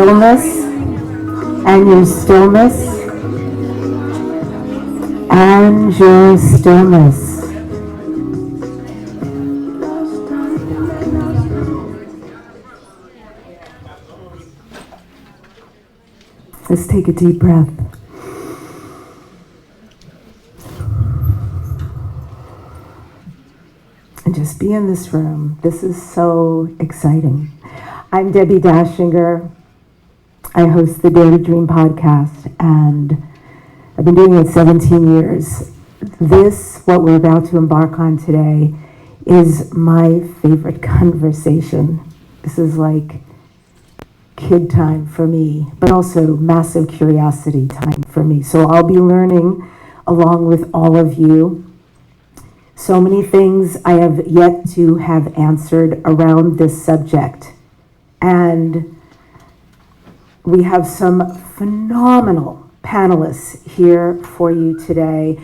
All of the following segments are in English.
stillness and your stillness and your stillness. Let's take a deep breath. And just be in this room. This is so exciting. I'm Debbie Dashinger. I host the Dare to Dream podcast, and I've been doing it 17 years. What we're about to embark on today, is my favorite conversation. This is like kid time for me, but also massive curiosity time for me. So I'll be learning along with all of you. So many things I have yet to have answered around this subject. And we have some phenomenal panelists here for you today.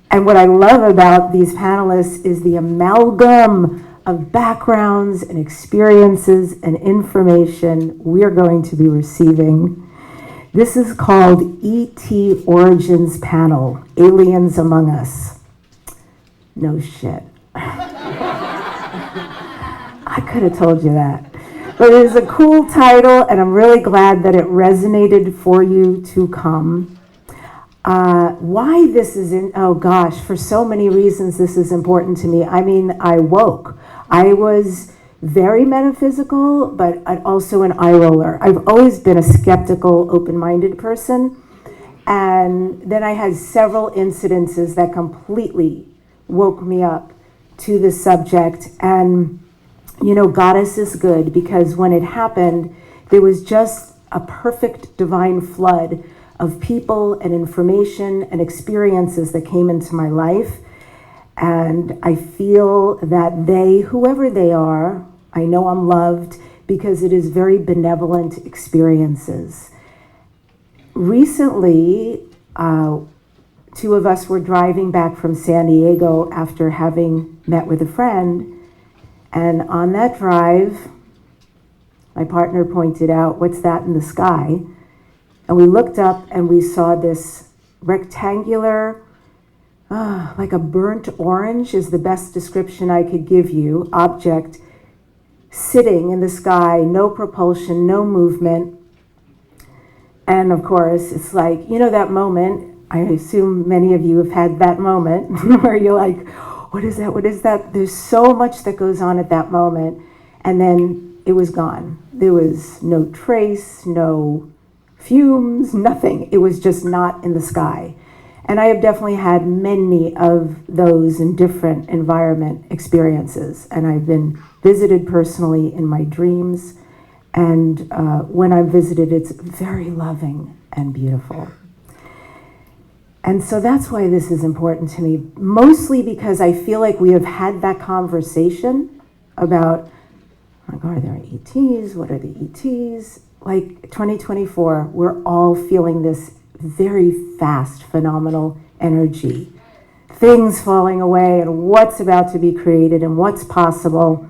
And what I love about these panelists is the amalgam of backgrounds and experiences and information we're going to be receiving. This is called ET Origins Panel, Aliens Among Us. No shit. I could have told you that. But it is a cool title, and I'm really glad that it resonated for you to come. Why this is for so many reasons this is important to me. I mean, I woke. I was very metaphysical, but also an eye roller. I've always been a skeptical, open-minded person. And then I had several incidences that completely woke me up to the subject. And Goddess is good, because when it happened, there was just a perfect divine flood of people and information and experiences that came into my life. And I feel that whoever they are, I know I'm loved, because it is very benevolent experiences. Recently, two of us were driving back from San Diego after having met with a friend. And on that drive, my partner pointed out, "What's that in the sky?" And we looked up and we saw this rectangular, like a burnt orange is the best description I could give you, object sitting in the sky, no propulsion, no movement. And of course, it's like, that moment, I assume many of you have had that moment where you're like, what is that? What is that? There's so much that goes on at that moment. And then it was gone. There was no trace, no fumes, nothing. It was just not in the sky. And I have definitely had many of those in different environment experiences. And I've been visited personally in my dreams. And when I'm visited, it's very loving and beautiful. And so that's why this is important to me, mostly because I feel like we have had that conversation about, are there ETs? What are the ETs? Like 2024, we're all feeling this very fast, phenomenal energy. Things falling away and what's about to be created and what's possible.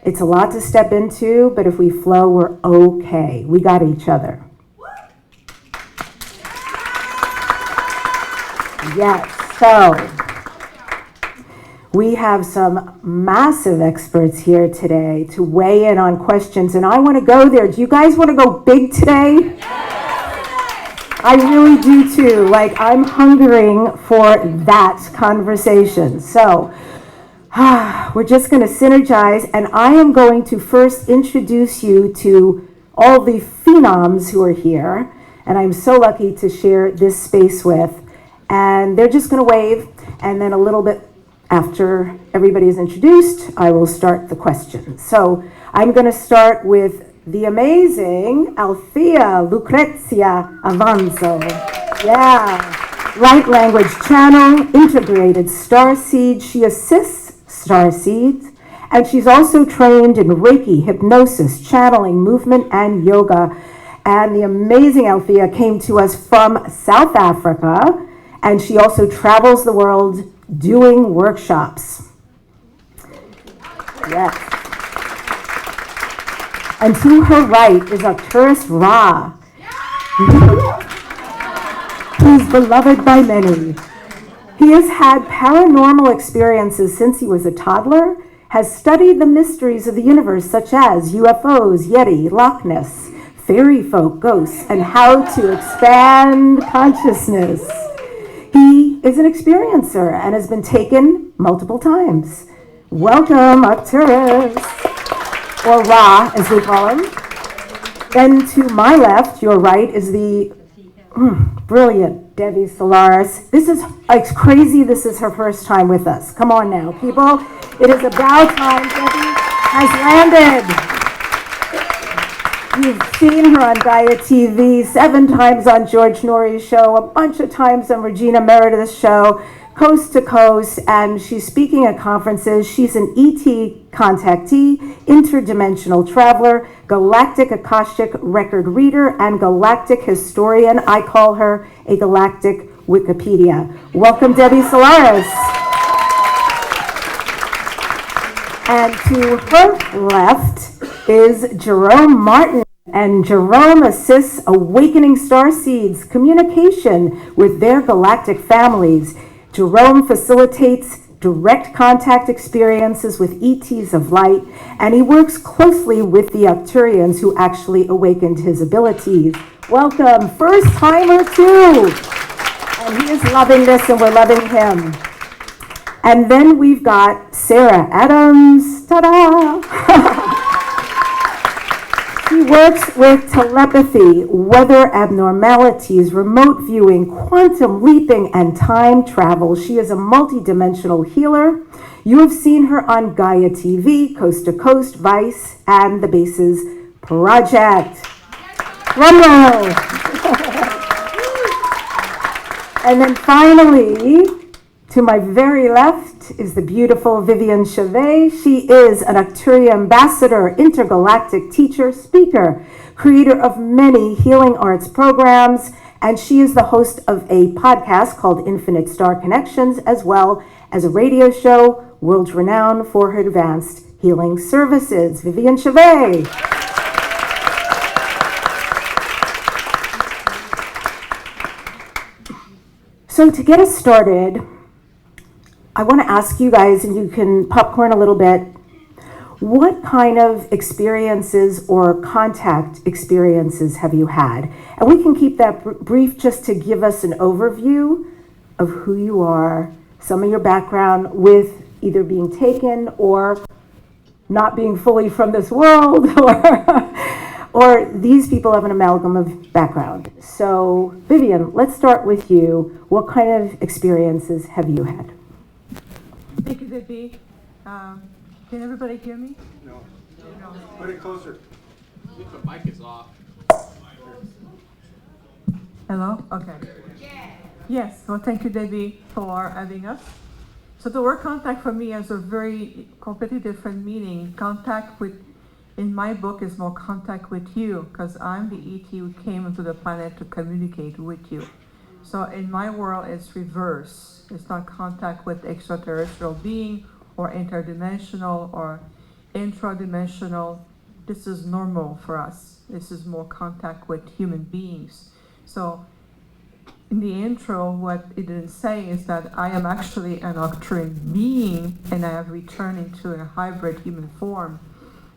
It's a lot to step into, but if we flow, we're okay. We got each other. Yes, so we have some massive experts here today to weigh in on questions, and I want to go there. Do you guys want to go big today? I really do too. Like, I'm hungering for that conversation. So we're just going to synergize, and I am going to first introduce you to all the phenoms who are here, and I'm so lucky to share this space with. And they're just going to wave, and then a little bit after everybody is introduced, I will start the questions. So I'm going to start with the amazing Althea Lucrezia Avanzo. Yeah. Light language channel, integrated starseed. She assists starseeds, and she's also trained in Reiki, hypnosis, channeling, movement, and yoga. And the amazing Althea came to us from South Africa, and she also travels the world doing workshops. Yes. And to her right is Arcturus Ra. He's beloved by many. He has had paranormal experiences since he was a toddler, has studied the mysteries of the universe such as UFOs, Yeti, Loch Ness, fairy folk, ghosts, and how to expand consciousness. He is an experiencer and has been taken multiple times. Welcome, Arcturus, or Ra, as we call him. Then to my left, your right, is the brilliant Debbie Solaris. It's crazy this is her first time with us. Come on now, people. It is about time Debbie has landed. You've seen her on Gaia TV, 7 times on George Norrie's show, a bunch of times on Regina Meredith's show, coast to coast, and she's speaking at conferences. She's an ET contactee, interdimensional traveler, galactic Akashic record reader, and galactic historian. I call her a galactic Wikipedia. Welcome, Debbie Solaris. And to her left is Jerome Martin. And Jerome assists awakening star seeds communication with their galactic families. Jerome facilitates direct contact experiences with ETs of light, and he works closely with the Arcturians who actually awakened his abilities. Welcome, first timer too. And he is loving this and we're loving him. And then we've got Sarah Adams. Ta-da! She works with telepathy, weather abnormalities, remote viewing, quantum leaping, and time travel. She is a multidimensional healer. You have seen her on Gaia TV, Coast to Coast, Vice, and the Bases Project. Drumroll! And then finally, to my very left is the beautiful Vivian Chevet. She is an Arcturia ambassador, intergalactic teacher, speaker, creator of many healing arts programs, and she is the host of a podcast called Infinite Star Connections, as well as a radio show, world renowned for her advanced healing services. Vivian Chevet. So to get us started, I want to ask you guys, and you can popcorn a little bit, what kind of experiences or contact experiences have you had? And we can keep that brief just to give us an overview of who you are, some of your background with either being taken or not being fully from this world, or these people have an amalgam of background. So Vivian, let's start with you. What kind of experiences have you had? Thank you, Debbie. Can everybody hear me? No. Put it closer. I think the mic is off. Hello? Okay. Yes, well, thank you, Debbie, for having us. So the word contact for me has a very completely different meaning. Contact with, in my book, is more contact with you, because I'm the ET who came into the planet to communicate with you. So in my world, it's reverse. It's not contact with extraterrestrial being or interdimensional or intradimensional. This is normal for us. This is more contact with human beings. So in the intro, what it didn't say is that I am actually an Arcturian being and I have returned into a hybrid human form.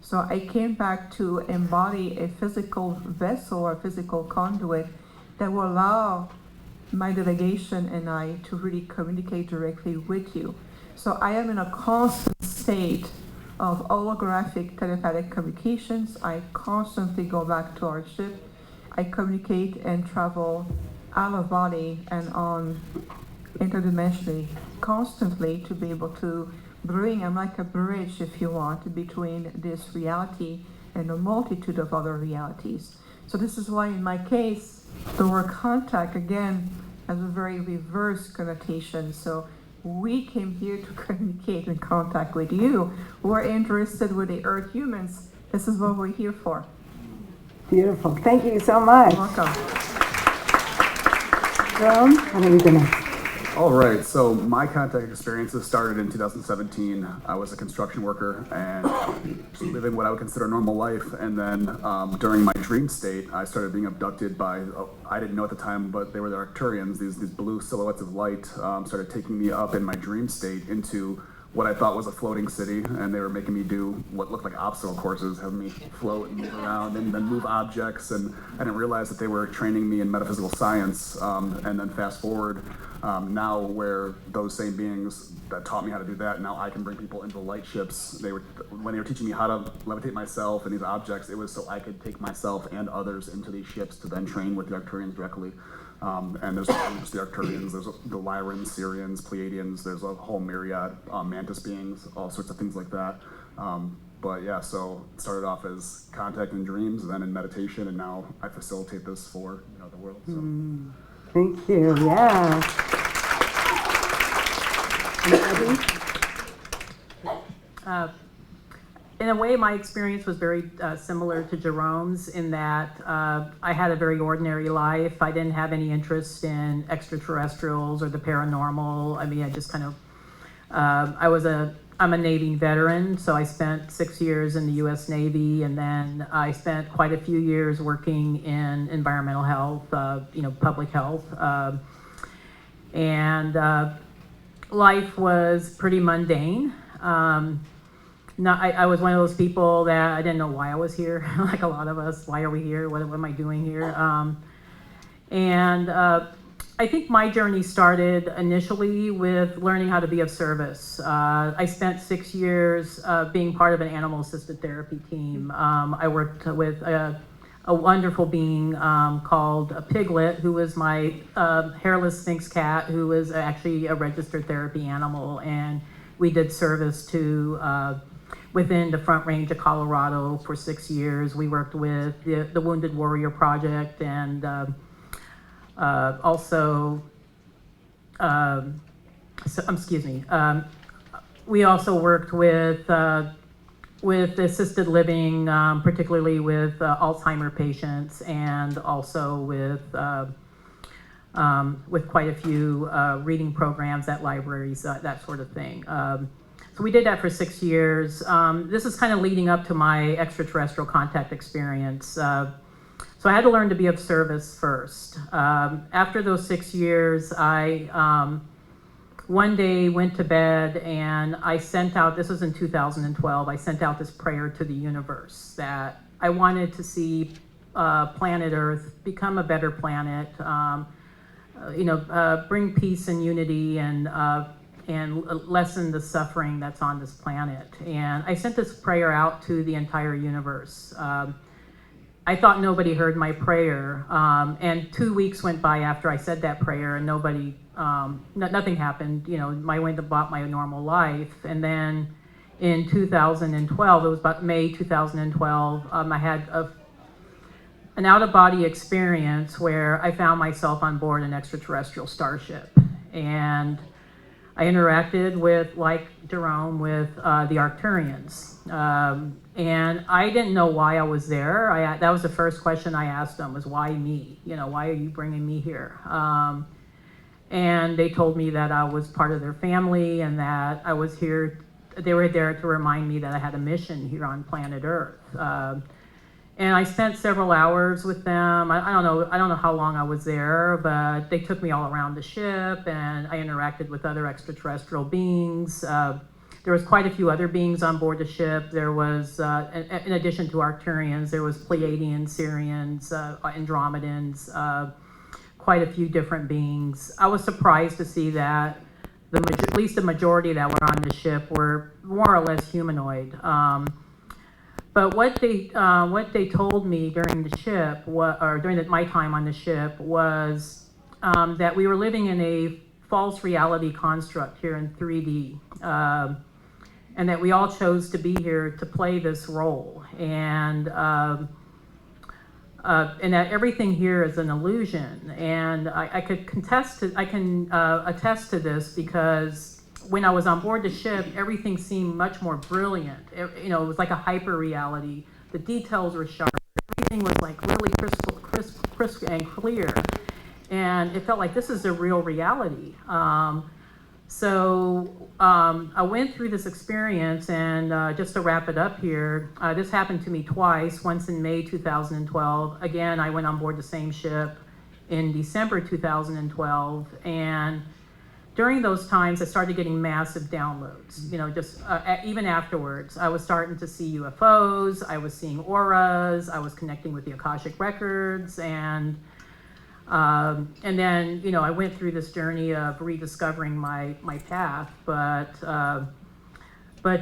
So I came back to embody a physical vessel or physical conduit that will allow my delegation and I to really communicate directly with you. So I am in a constant state of holographic telepathic communications. I constantly go back to our ship. I communicate and travel out of body and on interdimensionally constantly to be able to bring, I'm like a bridge, if you want, between this reality and a multitude of other realities. So this is why in my case, the word contact, again, has a very reverse connotation. So we came here to communicate and contact with you. We're interested with the Earth humans. This is what we're here for. Beautiful. Thank you so much. You're welcome. Jerome, how are you going to? All right, so my contact experiences started in 2017. I was a construction worker and just living what I would consider a normal life. And then during my dream state, I started being abducted by, I didn't know at the time, but they were the Arcturians, these blue silhouettes of light, started taking me up in my dream state into what I thought was a floating city, and they were making me do what looked like obstacle courses, having me float and move around and then move objects, and I didn't realize that they were training me in metaphysical science. And then fast forward now, where those same beings that taught me how to do that, now I can bring people into light ships. When they were teaching me how to levitate myself and these objects, it was so I could take myself and others into these ships to then train with the Arcturians directly. And there's not just the Arcturians, there's the Lyrans, Syrians, Pleiadians, there's a whole myriad, mantis beings, all sorts of things like that. But yeah, so it started off as contact and dreams, then in meditation, and now I facilitate this for the world. So. Thank you, yeah. In a way, my experience was very similar to Jerome's in that I had a very ordinary life. I didn't have any interest in extraterrestrials or the paranormal. I mean, I just kind of, I'm a Navy veteran, so I spent 6 years in the U.S. Navy, and then I spent quite a few years working in environmental health, public health. And life was pretty mundane. I was one of those people that I didn't know why I was here, like a lot of us. Why are we here? What am I doing here? I think my journey started initially with learning how to be of service. I spent 6 years being part of an animal-assisted therapy team. I worked with a wonderful being called a Piglet, who was my hairless Sphinx cat, who was actually a registered therapy animal, and we did service to within the Front Range of Colorado for 6 years. We worked with the Wounded Warrior Project, and we also worked with assisted living, particularly with Alzheimer patients, and also with quite a few reading programs at libraries, that sort of thing. So we did that for 6 years. This is kind of leading up to my extraterrestrial contact experience. So I had to learn to be of service first. After those 6 years, I one day went to bed and I sent out, this was in 2012, I sent out this prayer to the universe that I wanted to see planet Earth become a better planet, bring peace and unity and lessen the suffering that's on this planet. And I sent this prayer out to the entire universe. I thought nobody heard my prayer, and 2 weeks went by after I said that prayer, and nothing happened. I went about my normal life, and then in 2012, it was about May 2012, I had an out-of-body experience where I found myself on board an extraterrestrial starship, and I interacted with, like Jerome, with the Arcturians. And I didn't know why I was there. That was the first question I asked them, was why me? Why are you bringing me here? And they told me that I was part of their family and that I was here, they were there to remind me that I had a mission here on planet Earth. And I spent several hours with them. I don't know how long I was there, but they took me all around the ship, and I interacted with other extraterrestrial beings. There was quite a few other beings on board the ship. There was, in addition to Arcturians, there was Pleiadians, Syrians, Andromedans, quite a few different beings. I was surprised to see that at least the majority that were on the ship were more or less humanoid. But what they told me during the ship, during my time on the ship, was that we were living in a false reality construct here in 3D, and that we all chose to be here to play this role, and that everything here is an illusion. And I can attest to this because when I was on board the ship, everything seemed much more brilliant. It was like a hyper reality. The details were sharp. Everything was like really crisp and clear. And it felt like this is a real reality. So I went through this experience, and just to wrap it up here, this happened to me twice, once in May 2012. Again, I went on board the same ship in December 2012, and during those times, I started getting massive downloads, just even afterwards. I was starting to see UFOs, I was seeing auras, I was connecting with the Akashic Records, and then, I went through this journey of rediscovering my path, but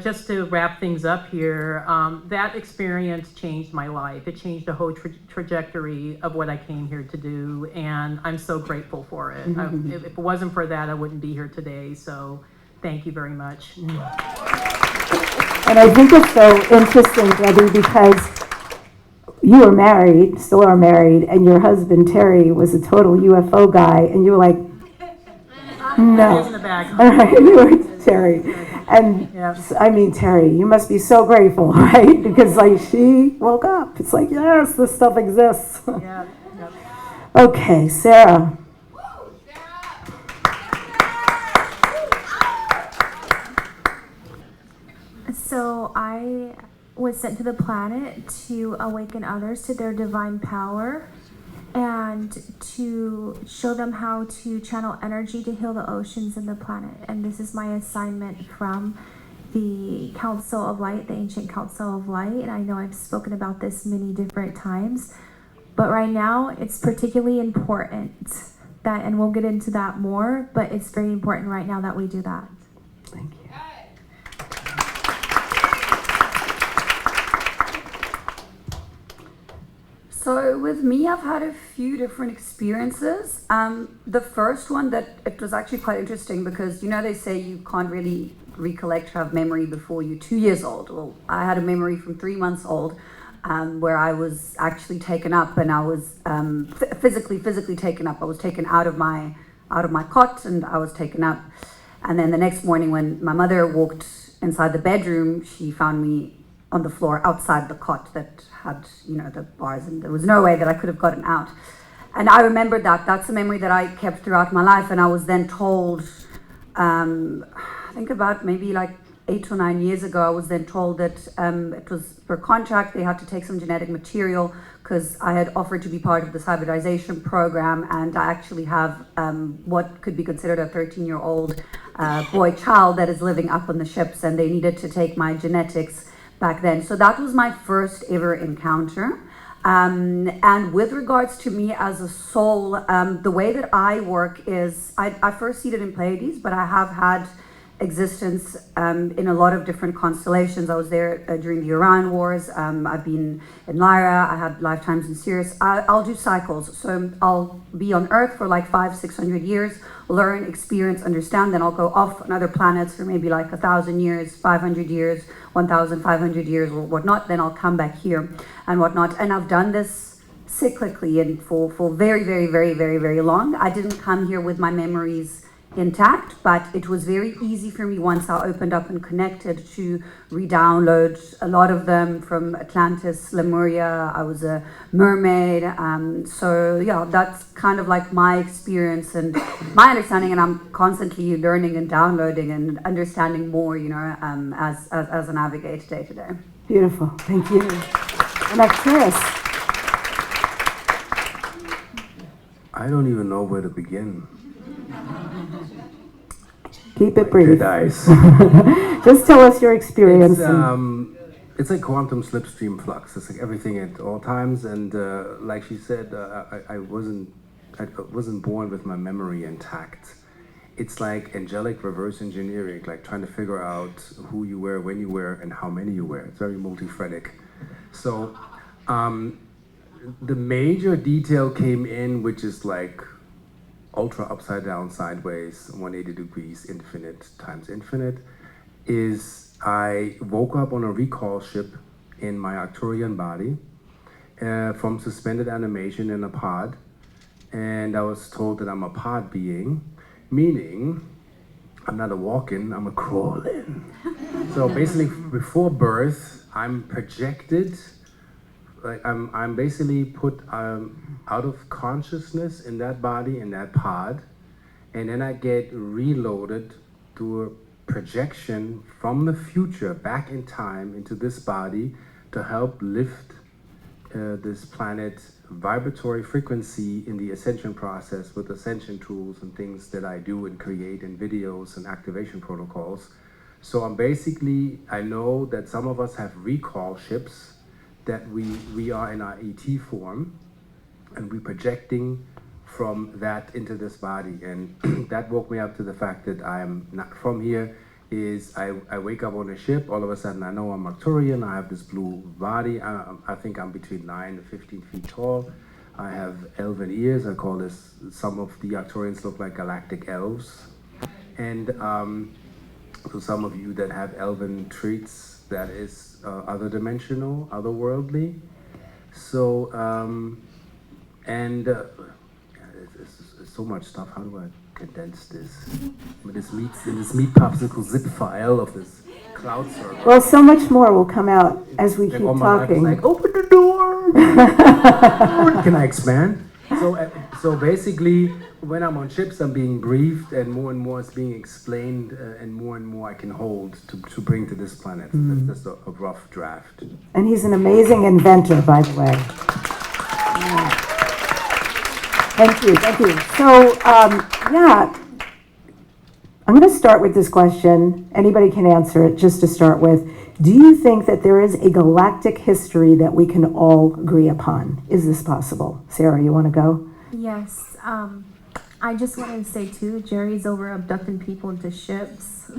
just to wrap things up here, that experience changed my life. It changed the whole trajectory of what I came here to do, and I'm so grateful for it. If it wasn't for that, I wouldn't be here today, so thank you very much. And I think it's so interesting, Debbie, because you were married, still are married, and your husband, Terry, was a total UFO guy, and you were like, no. In the back. All right, you were Terry. And Yeah. I mean, Terry, you must be so grateful, right? Because she woke up. It's like, yes, this stuff exists. Yeah, yeah. Okay, Sarah. So I was sent to the planet to awaken others to their divine power and to show them how to channel energy to heal the oceans and the planet. And this is my assignment from the Council of Light, the Ancient Council of Light. And I know I've spoken about this many different times, but right now it's particularly important that, and we'll get into that more, but it's very important right now that we do that. Thank you. So with me, I've had a few different experiences. The first one that it was actually quite interesting because, they say you can't really recollect, have memory before you're 2 years old. Well, I had a memory from 3 months old where I was actually taken up, and I was physically taken up. I was taken out of my cot, and I was taken up. And then the next morning when my mother walked inside the bedroom, she found me on the floor outside the cot that had, the bars, and there was no way that I could have gotten out. And I remembered that. That's a memory that I kept throughout my life. And I was then told, I think about maybe 8 or 9 years ago, I was then told that it was per contract, they had to take some genetic material because I had offered to be part of the hybridization program, and I actually have what could be considered a 13-year-old boy child that is living up on the ships, and they needed to take my genetics back then. So that was my first ever encounter. And with regards to me as a soul, the way that I work is, I first seated in Pleiades, but I have had existence in a lot of different constellations. I was there during the Orion Wars. I've been in Lyra. I had lifetimes in Sirius. I'll do cycles. So I'll be on Earth for 500-600 years, learn, experience, understand. Then I'll go off on other planets for maybe 1,000 years, 500 years, 1,500 years, or whatnot. Then I'll come back here and whatnot. And I've done this cyclically and for very, very, very, very, very long. I didn't come here with my memories intact, but it was very easy for me once I opened up and connected to re-download a lot of them from Atlantis, Lemuria. I was a mermaid, so yeah, that's kind of my experience and my understanding, and I'm constantly learning and downloading and understanding more, as I navigate day to day. Beautiful. Thank you. And that's Chris. I don't even know where to begin. Keep it brief. Good eyes. Just tell us your experience. It's like quantum slipstream flux. It's like everything at all times, and like she said, I wasn't born with my memory intact. It's like angelic reverse engineering, like trying to figure out who you were, when you were, and how many you were. It's very multi-threadic. So the major detail came in, which is ultra upside down, sideways, 180 degrees, infinite times infinite, is I woke up on a recall ship in my Arcturian body from suspended animation in a pod, and I was told that I'm a pod being, meaning I'm not a walk-in, I'm a crawl-in. So basically, before birth, I'm projected like I'm basically put out of consciousness in that body, in that pod, and then I get reloaded to a projection from the future back in time into this body to help lift this planet's vibratory frequency in the ascension process with ascension tools and things that I do and create in videos and activation protocols. So I'm basically, I know that some of us have recall ships, that we are in our ET form, and we're projecting from that into this body. And that woke me up to the fact that I'm not from here. Is I wake up on a ship, all of a sudden I know I'm Arcturian, I have this blue body, I think I'm between 9 to 15 feet tall. I have elven ears, I call this, some of the Arcturians look like galactic elves. And so some of you that have elven traits, that is other dimensional, otherworldly. So, it's so much stuff, how do I condense this? With this meat popsicle zip file of this cloud server. Well, so much more will come out as we keep All my life is talking. like, open the door! Can I expand? So basically, when I'm on ships, I'm being briefed, and more is being explained, and more I can hold to bring to this planet. That's just a rough draft. And he's an amazing inventor, by the way. Yeah. Thank you. So, yeah, I'm going to start with this question. Anybody can answer it, just to start with. Do you think that there is a galactic history that we can all agree upon? Is this possible? Sarah, you want to go? Yes. I just wanted to say too, Jerry's over abducting people into ships.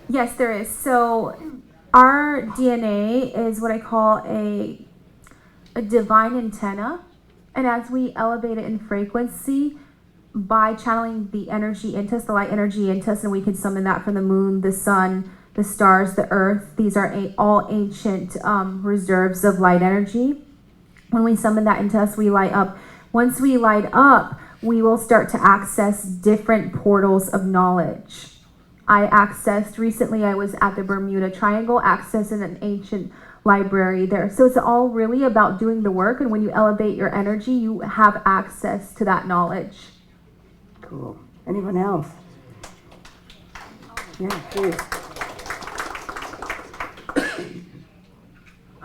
Yes, there is. So our DNA is what I call a divine antenna, and as we elevate it in frequency by channeling the energy into us, the light energy into us, and we can summon that from the moon, the sun, the stars, the earth. These are all ancient reserves of light energy. When we summon that into us, we light up. Once we light up, we will start to access different portals of knowledge. Recently I was at the Bermuda Triangle accessing an ancient library there. So it's all really about doing the work, and when you elevate your energy, you have access to that knowledge. Cool. Anyone else? Yeah, please.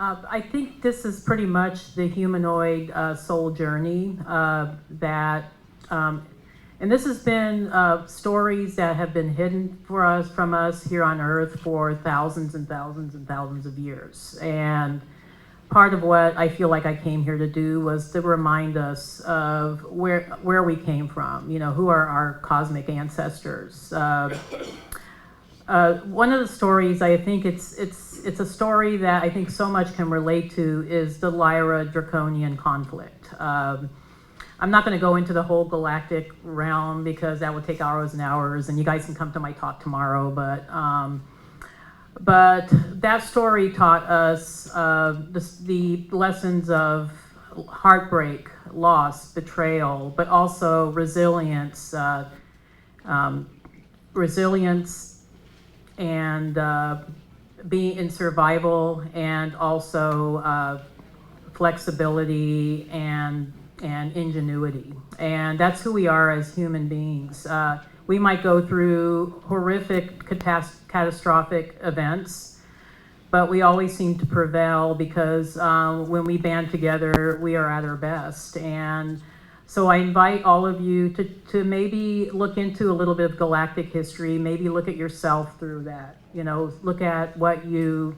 I think this is pretty much the humanoid soul journey that, and this has been stories that have been hidden from us here on Earth for thousands and thousands and thousands of years. And part of what I feel like I came here to do was to remind us of where we came from. You know, who are our cosmic ancestors. One of the stories, I think it's a story that I think so much can relate to, is the Lyra Draconian conflict. I'm not going to go into the whole galactic realm because that would take hours and hours, and you guys can come to my talk tomorrow. But that story taught us the lessons of heartbreak, loss, betrayal, but also resilience, and being in survival, and also flexibility and ingenuity. And that's who we are as human beings. We might go through horrific, catastrophic events, but we always seem to prevail because when we band together, we are at our best. And so I invite all of you to maybe look into a little bit of galactic history, maybe look at yourself through that. You know, look at what you,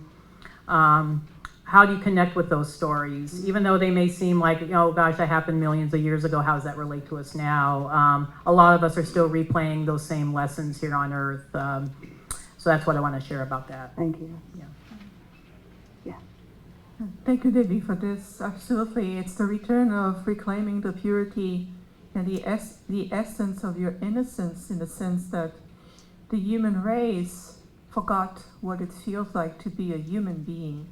how do you connect with those stories? Even though they may seem like, oh gosh, that happened millions of years ago, how does that relate to us now? A lot of us are still replaying those same lessons here on Earth. So that's what I want to share about that. Thank you. Yeah. Thank you, Debbie, for this. Absolutely. It's the return of reclaiming the purity and the essence of your innocence, in the sense that the human race forgot what it feels like to be a human being.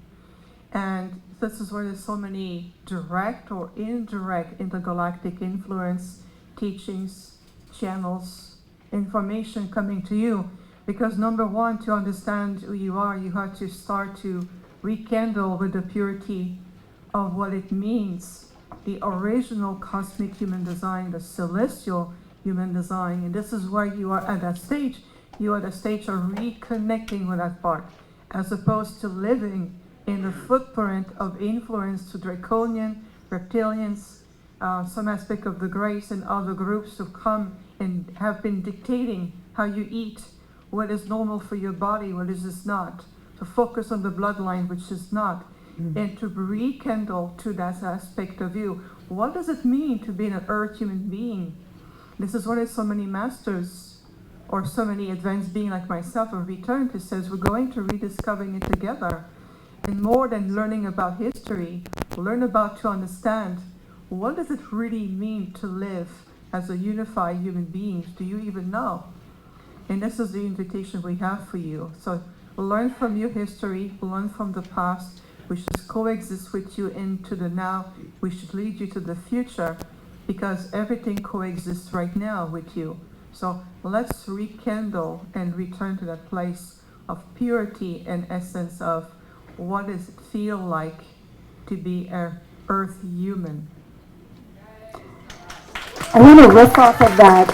And this is where there's so many direct or indirect intergalactic influence, teachings, channels, information coming to you. Because number one, to understand who you are, you have to start to rekindle with the purity of what it means, the original cosmic human design, the celestial human design. And this is where you are at that stage. You are at the stage of reconnecting with that part, as opposed to living in the footprint of influence to draconian, reptilians, some aspect of the grace and other groups who come and have been dictating how you eat, what is normal for your body, what is not, to focus on the bloodline, which is not, and to rekindle to that aspect of you. What does it mean to be an earth human being? This is what so many masters or so many advanced beings like myself have returned to, says we're going to rediscovering it together. And more than learning about history, learn about to understand what does it really mean to live as a unified human being. Do you even know? And this is the invitation we have for you. So learn from your history, learn from the past. We should coexist with you into the now. We should lead you to the future, because everything coexists right now with you. So let's rekindle and return to that place of purity and essence of what does it feel like to be an earth human. I want to riff off of that,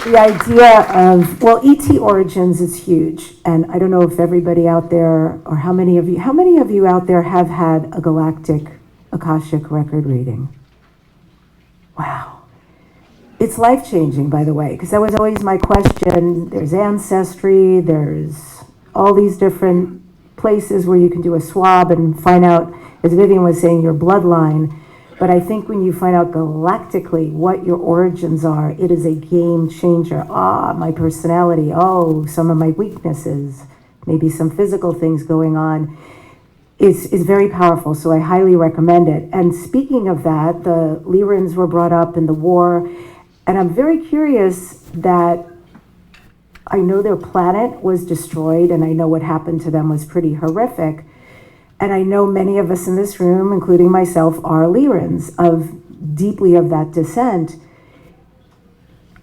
the idea of, well, ET Origins is huge. And I don't know if everybody out there, or how many of you out there have had a galactic Akashic record reading? Wow. It's life-changing, by the way, because that was always my question. There's ancestry, there's all these different places where you can do a swab and find out, as Vivian was saying, your bloodline. But I think when you find out galactically what your origins are, it is a game changer. My personality, some of my weaknesses, maybe some physical things going on, is very powerful. So I highly recommend it. And speaking of that, the Lyrans were brought up in the war. And I'm very curious that I know their planet was destroyed, and I know what happened to them was pretty horrific. And I know many of us in this room, including myself, are Lyrans, deeply of that descent.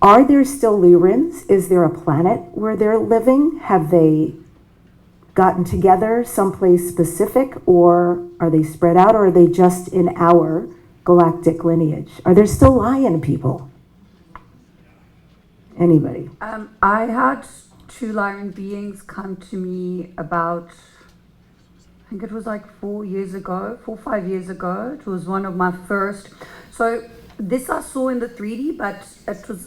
Are there still Lyrans? Is there a planet where they're living? Have they gotten together someplace specific, or are they spread out, or are they just in our galactic lineage? Are there still Lion people? Anybody? I had 2 Lion beings come to me about, I think it was like 4 or 5 years ago. It was one of my first. So this I saw in the 3D, but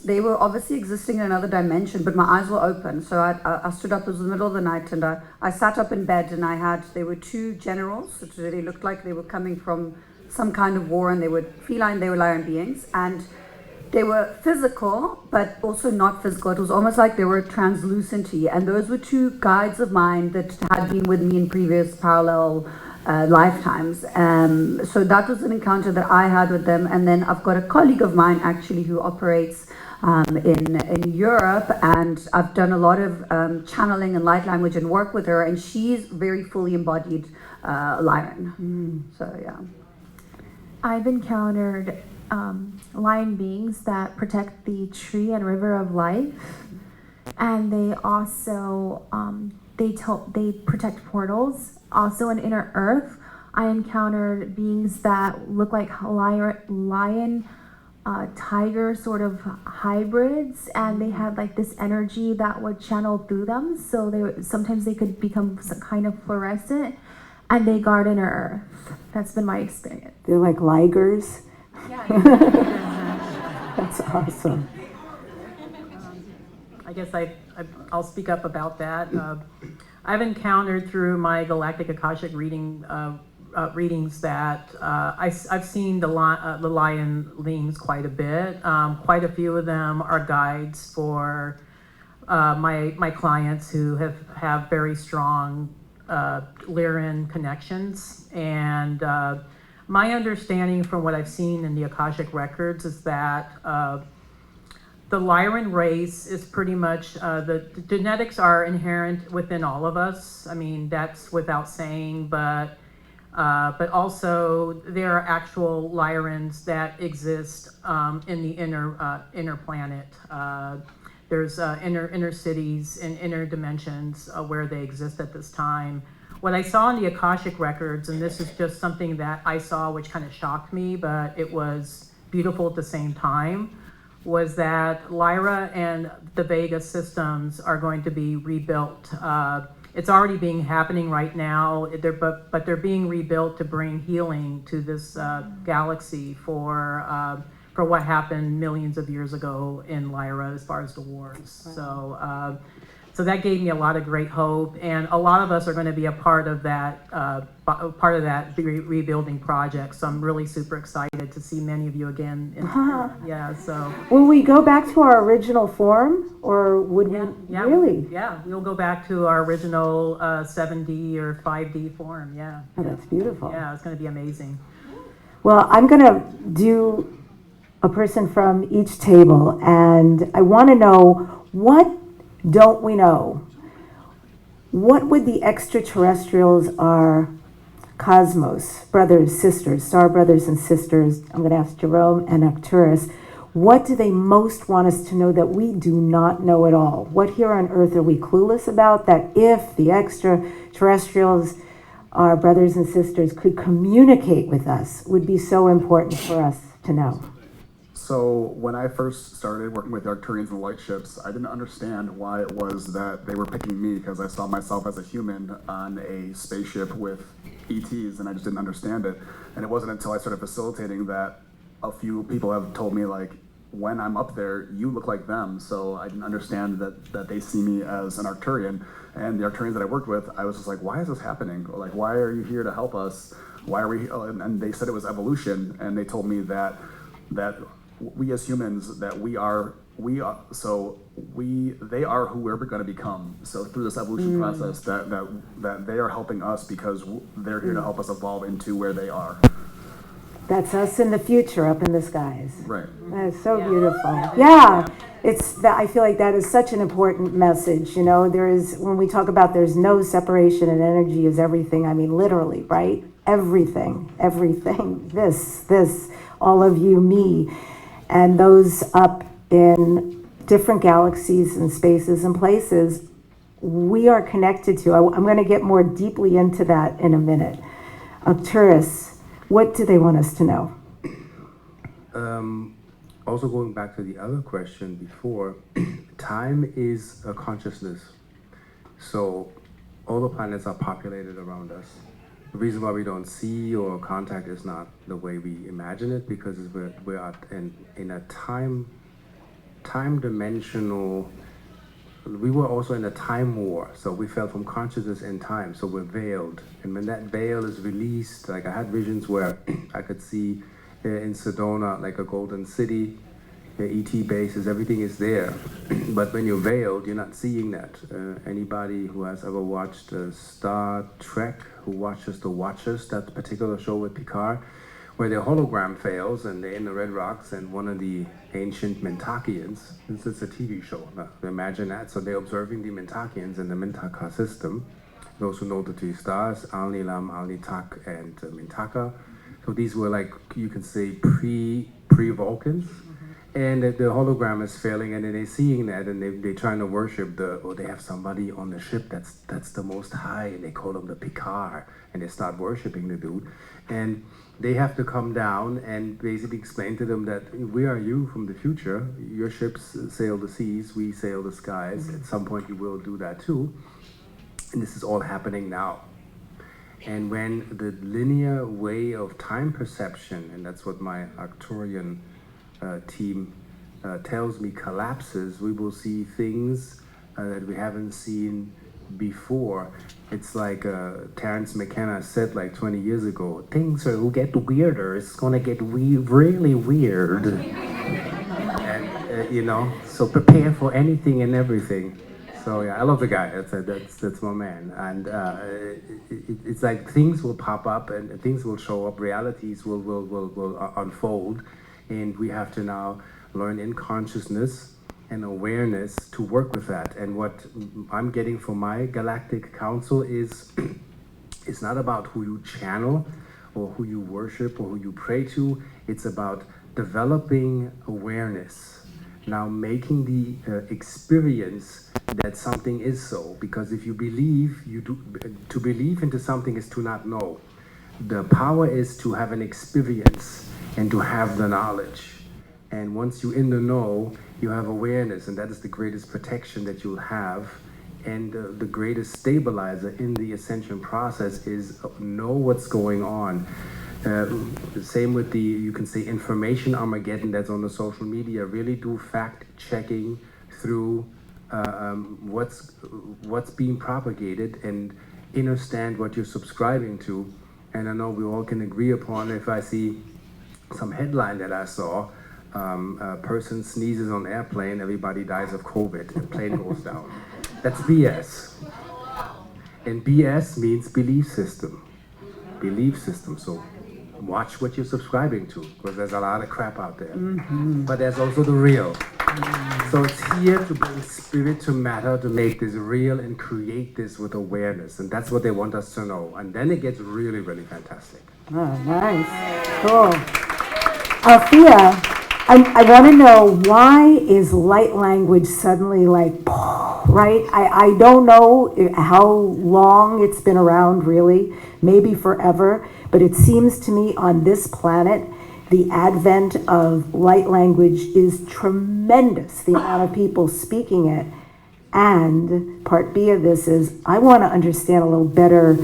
they were obviously existing in another dimension, but my eyes were open. So I stood up, it was the middle of the night, and I sat up in bed, and there were 2 generals. They looked like they were coming from some kind of war, and they were feline, they were Lion beings. And they were physical, but also not physical. It was almost like they were translucenty. And those were 2 guides of mine that had been with me in previous parallel lifetimes. So that was an encounter that I had with them. And then I've got a colleague of mine actually who operates in Europe, and I've done a lot of channeling and light language and work with her, and she's very fully embodied Lion. So yeah. I've encountered Lion beings that protect the tree and river of life, and they also they protect portals. Also in Inner Earth, I encountered beings that look like lion tiger sort of hybrids, and they had like this energy that would channel through them. So sometimes they could become some kind of fluorescent, and they guard Inner Earth. That's been my experience. They're like ligers. Yeah. That's awesome. I guess I'll speak up about that. I've encountered through my Galactic Akashic readings that I've seen the Lion Lings quite a bit. Quite a few of them are guides for my clients who have very strong Lyran connections. And my understanding from what I've seen in the Akashic records is that the Lyran race is pretty much, the genetics are inherent within all of us. I mean, that's without saying, but also there are actual Lyrans that exist in the inner planet. There's inner cities and inner dimensions where they exist at this time. what I saw in the Akashic records, and this is just something that I saw which kind of shocked me, but it was beautiful at the same time, was that Lyra and the Vega systems are going to be rebuilt. It's already being happening right now, but they're being rebuilt to bring healing to this galaxy for what happened millions of years ago in Lyra as far as the wars. So that gave me a lot of great hope, and a lot of us are going to be a part of that rebuilding project. So I'm really super excited to see many of you again. Yeah. So Will we go back to our original form, or would we yeah, really? Yeah, we'll go back to our original 7D or 5D form. Yeah. Oh, that's beautiful. Yeah, it's going to be amazing. Well, I'm going to do a person from each table, and I want to know, what don't we know? What would the extraterrestrials, our cosmos brothers, sisters, star brothers and sisters, I'm going to ask Jerome and Arcturus, what do they most want us to know that we do not know at all? What here on Earth are we clueless about, that if the extraterrestrials, our brothers and sisters, could communicate with us, would be so important for us to know? So when I first started working with the Arcturians and light ships, I didn't understand why it was that they were picking me, because I saw myself as a human on a spaceship with ETs, and I just didn't understand it. And it wasn't until I started facilitating that a few people have told me, like, when I'm up there, you look like them. So I didn't understand that they see me as an Arcturian. And the Arcturians that I worked with, I was just like, why is this happening? Like, why are you here to help us? Why are we? And they said it was evolution, and they told me that we as humans, that they are who we're going to become. So through this evolution process, that they are helping us, because they're here to help us evolve into where they are. That's us in the future, up in the skies. Right. That is so beautiful. Yeah, it's that. I feel like that is such an important message. You know, there is, when we talk about there's no separation and energy is everything. I mean, literally, right? Everything. This, all of you, me. And those up in different galaxies and spaces and places we are connected to. I'm going to get more deeply into that in a minute. Arcturus, what do they want us to know? Also going back to the other question before, time is a consciousness. So all the planets are populated around us. The reason why we don't see or contact is not the way we imagine it, because we're in a time dimensional. We were also in a time war, so we fell from consciousness in time, so we're veiled. And when that veil is released, like I had visions where I could see in Sedona like a golden city, the ET bases, everything is there. But when you're veiled, you're not seeing that. Anybody who has ever watched Star Trek, who watches The Watchers, that particular show with Picard, where their hologram fails and they're in the Red Rocks, and one of the ancient Mentakians, this is a TV show, imagine that. So they're observing the Mentakians in the Mintaka system. Those who know the three stars, Al-Nilam, Al-Nitak, and Mintaka. So these were, like, you can say pre-Vulcans. And the hologram is failing, and then they're seeing that, and they're trying to worship they have somebody on the ship that's the most high, and they call him the Picard, and they start worshiping the dude. And they have to come down and basically explain to them that we are you from the future. Your ships sail the seas, we sail the skies. At some point you will do that too. And this is all happening now. And when the linear way of time perception, and that's what my Arcturian team tells me, collapses, we will see things that we haven't seen before. It's like Terence McKenna said like 20 years ago, things will get weirder. It's gonna get really weird. And so prepare for anything and everything. So yeah, I love the guy. That's my man. And it's like things will pop up and things will show up. Realities will unfold. And we have to now learn in consciousness and awareness to work with that. And what I'm getting from my galactic council is, it's not about who you channel or who you worship or who you pray to. It's about developing awareness, now making the experience that something is so. Because if you believe, to believe into something is to not know. The power is to have an experience and to have the knowledge. And once you're in the know, you have awareness, and that is the greatest protection that you'll have. And the greatest stabilizer in the ascension process is know what's going on. Same with the, you can say, information Armageddon that's on the social media. Really do fact checking through what's being propagated and understand what you're subscribing to. And I know we all can agree upon, if I see some headline that I saw, a person sneezes on airplane, everybody dies of COVID, the plane goes down. That's BS. And BS means belief system. Belief system. So watch what you're subscribing to, because there's a lot of crap out there. But there's also the real. So it's here to bring spirit to matter, to make this real and create this with awareness. And that's what they want us to know. And then it gets really, really fantastic. Oh, nice. Cool. Althea, I want to know, why is light language suddenly like, right? I don't know how long it's been around, really, maybe forever, but it seems to me on this planet, the advent of light language is tremendous, the amount of people speaking it. And part B of this is, I want to understand a little better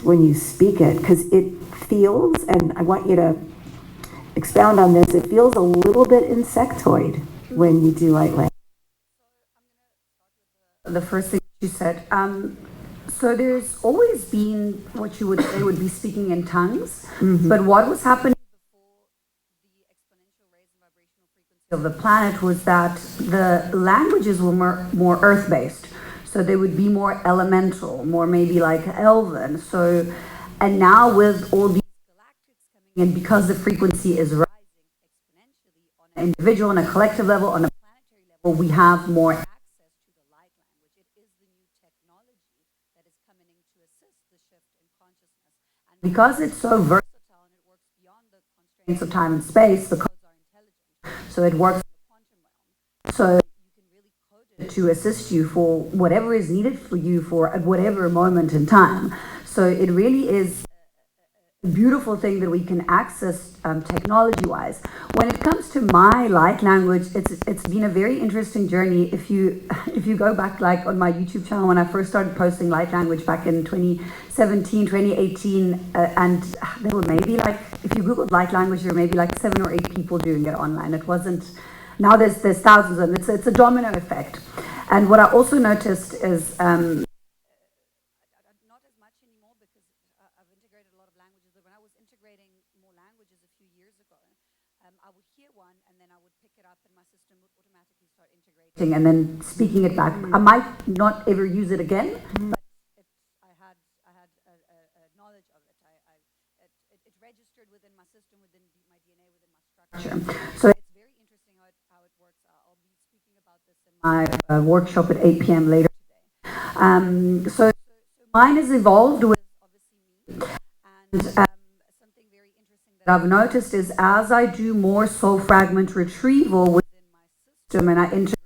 when you speak it, because it feels, and I want you to expound on this, it feels a little bit insectoid when you do light language. The first thing you said, so there's always been what you would say would be speaking in tongues, but what was happening before the exponential raise in vibrational frequency of the planet was that the languages were more earth-based, so they would be more elemental, more maybe like Elven. So, and now with all these galactics coming in, because the frequency is rising exponentially on an individual, on a collective level, on a planetary level, we have more access to the light language. It is the new technology that is coming in to assist the shift in consciousness. And because it's so versatile and it works beyond the constraints of time and space, the codes are intelligent. So it works in the quantum realm. So you can really code it to assist you for whatever is needed for you for at whatever moment in time. So it really is a beautiful thing that we can access technology-wise. When it comes to my light language, it's been a very interesting journey. If you go back, like on my YouTube channel, when I first started posting light language back in 2017, 2018, and there were maybe like, if you Googled light language, there were maybe like 7 or 8 people doing it online. It wasn't. Now there's thousands of them. It's a domino effect. And what I also noticed is, not as much anymore because I've integrated a lot of languages, but when I was integrating more languages a few years ago, I would hear one and then I would pick it up and my system would automatically start integrating and then speaking it back. I might not ever use it again, but I had a knowledge of it. It registered within my system, within my DNA, within my structure. So it's very interesting how it works. I'll be speaking about this in my workshop at 8 p.m. later today. So mine has evolved with obviously me, and something very interesting that I've noticed is as I do more soul fragment retrieval within my system and I integrate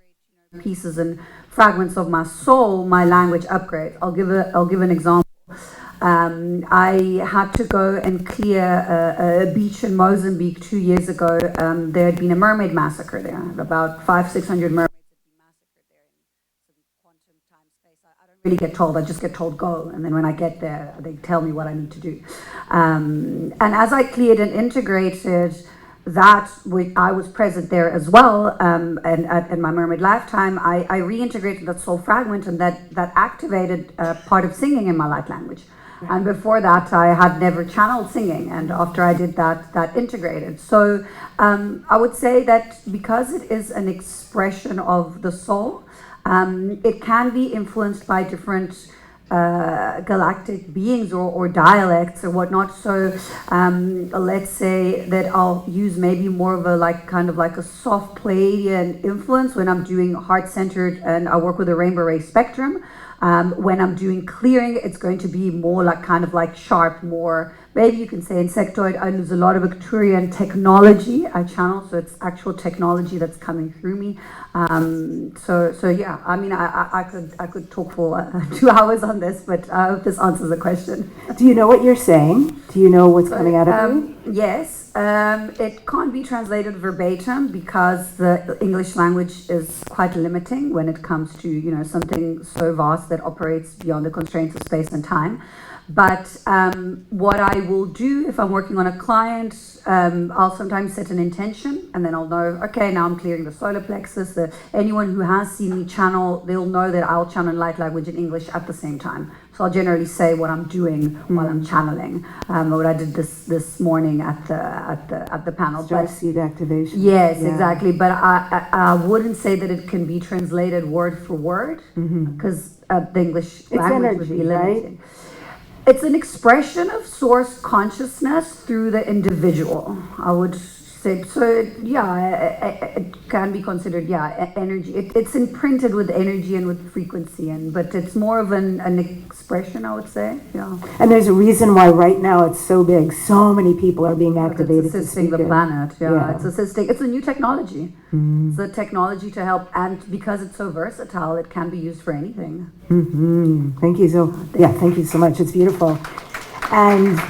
pieces and fragments of my soul, my language upgrades. I'll give an example. I had to go and clear a beach in Mozambique 2 years ago. There had been a mermaid massacre there. About 500-600 mermaids had been massacred there in some quantum time space. I don't really get told. I just get told go, and then when I get there, they tell me what I need to do. And as I cleared and integrated that, I was present there as well, and in my mermaid lifetime, I reintegrated that soul fragment, and that activated part of singing in my light language. And before that, I had never channeled singing, and after I did that integrated. So I would say that because it is an expression of the soul, it can be influenced by different galactic beings or dialects or whatnot. So let's say that I'll use maybe more of a kind of like a soft Pleiadian influence when I'm doing heart-centered and I work with a rainbow ray spectrum. When I'm doing clearing, it's going to be more like kind of like sharp, more maybe you can say insectoid. I use a lot of Arcturian technology I channel, so it's actual technology that's coming through me. So yeah, I mean, I could talk for 2 hours on this, but I hope this answers the question. Do you know what you're saying? Do you know what's coming out of you? Yes, it can't be translated verbatim because the English language is quite limiting when it comes to, you know, something so vast that operates beyond the constraints of space and time. But what I will do if I'm working on a client, I'll sometimes set an intention, and then I'll know, okay, now I'm clearing the solar plexus. Anyone who has seen me channel, they'll know that I'll channel light language and English at the same time. So I'll generally say what I'm doing while I'm channeling. What I did this morning at the panel. Stress seed activation. Yes, Yeah. exactly. But I wouldn't say that it can be translated word for word because the English language would be energy, right? limiting. It's an expression of source consciousness through the individual, I would say. So, yeah, it can be considered, energy. It's imprinted with energy and with frequency, but it's more of an expression, I would say. Yeah. And there's a reason why right now it's so big. So many people are being activated It's to assisting speak the it. planet. Yeah, Yeah. it's assisting. It's a new technology. It's a technology to help, and because it's so versatile, it can be used for anything. Thank you thank you so much. It's beautiful. And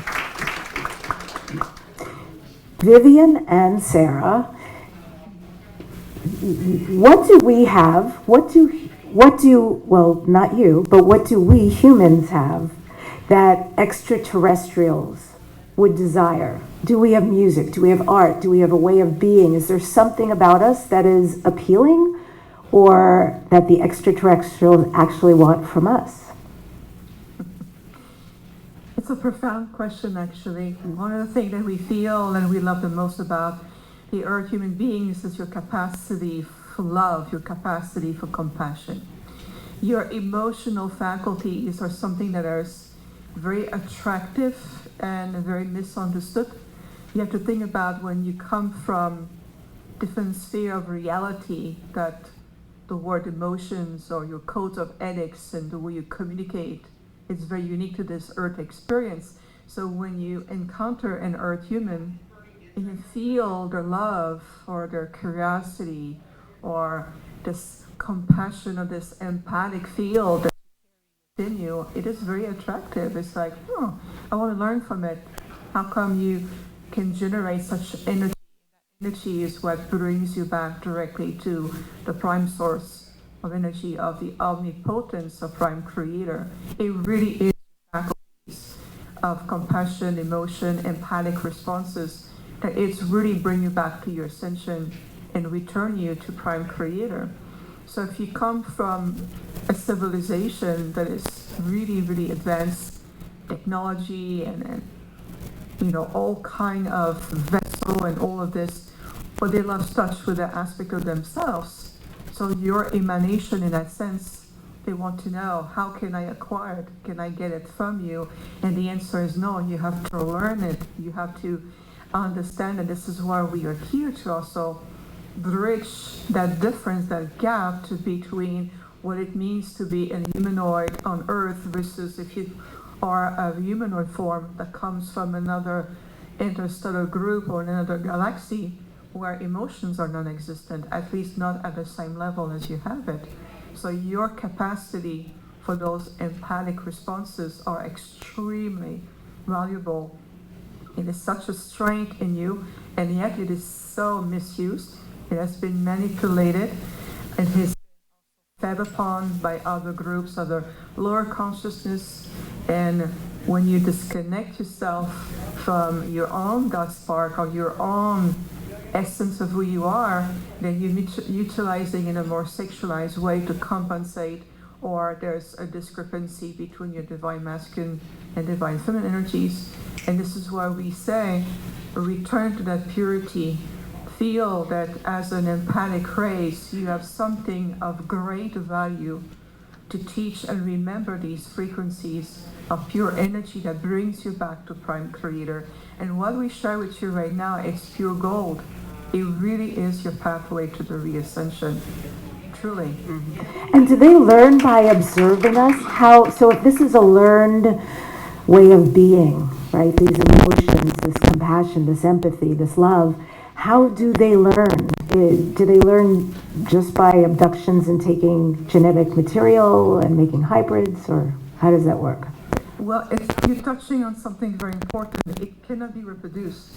Vivian and Sarah, what do we have? What do well, not you, but what do we humans have that extraterrestrials would desire? Do we have music? Do we have art? Do we have a way of being? Is there something about us that is appealing, or that the extraterrestrials actually want from us? It's a profound question, actually. One of the things that we feel and we love the most about the Earth human beings is your capacity for love, your capacity for compassion. Your emotional faculties are something that is very attractive and very misunderstood. You have to think about when you come from different sphere of reality that the word emotions or your codes of ethics and the way you communicate is very unique to this Earth experience. So when you encounter an Earth human and you feel their love or their curiosity or this compassion or this empathic field that's within you, it is very attractive. It's like, I want to learn from it. How come you can generate such energy? Energy is what brings you back directly to the prime source of energy, of the omnipotence of prime creator. It really is faculties of compassion, emotion, empathic responses that it's really bring you back to your ascension and return you to prime creator. So if you come from a civilization that is really, really advanced technology and all kind of vessel and all of this, but they lost touch with that aspect of themselves. So your emanation, in that sense, they want to know, how can I acquire it? Can I get it from you? And the answer is no. You have to learn it. You have to understand, and this is why we are here to also bridge that difference, that gap between what it means to be a humanoid on Earth versus if you are a humanoid form that comes from another interstellar group or another galaxy where emotions are non-existent, at least not at the same level as you have it. So your capacity for those empathic responses are extremely valuable. It is such a strength in you, and yet it is so misused. It has been manipulated and is fed upon by other groups, other lower consciousness. And when you disconnect yourself from your own God spark or your own essence of who you are, then you're utilizing in a more sexualized way to compensate, or there's a discrepancy between your divine masculine and divine feminine energies. And this is why we say, return to that purity. Feel that as an empathic race, you have something of great value to teach and remember these frequencies of pure energy that brings you back to Prime Creator. And what we share with you right now, it's pure gold. It really is your pathway to the reascension. Truly. And do they learn by observing us? So if this is a learned way of being, right? These emotions, this compassion, this empathy, this love. How do they learn? Do they learn just by abductions and taking genetic material and making hybrids, or how does that work? Well, you're touching on something very important. It cannot be reproduced.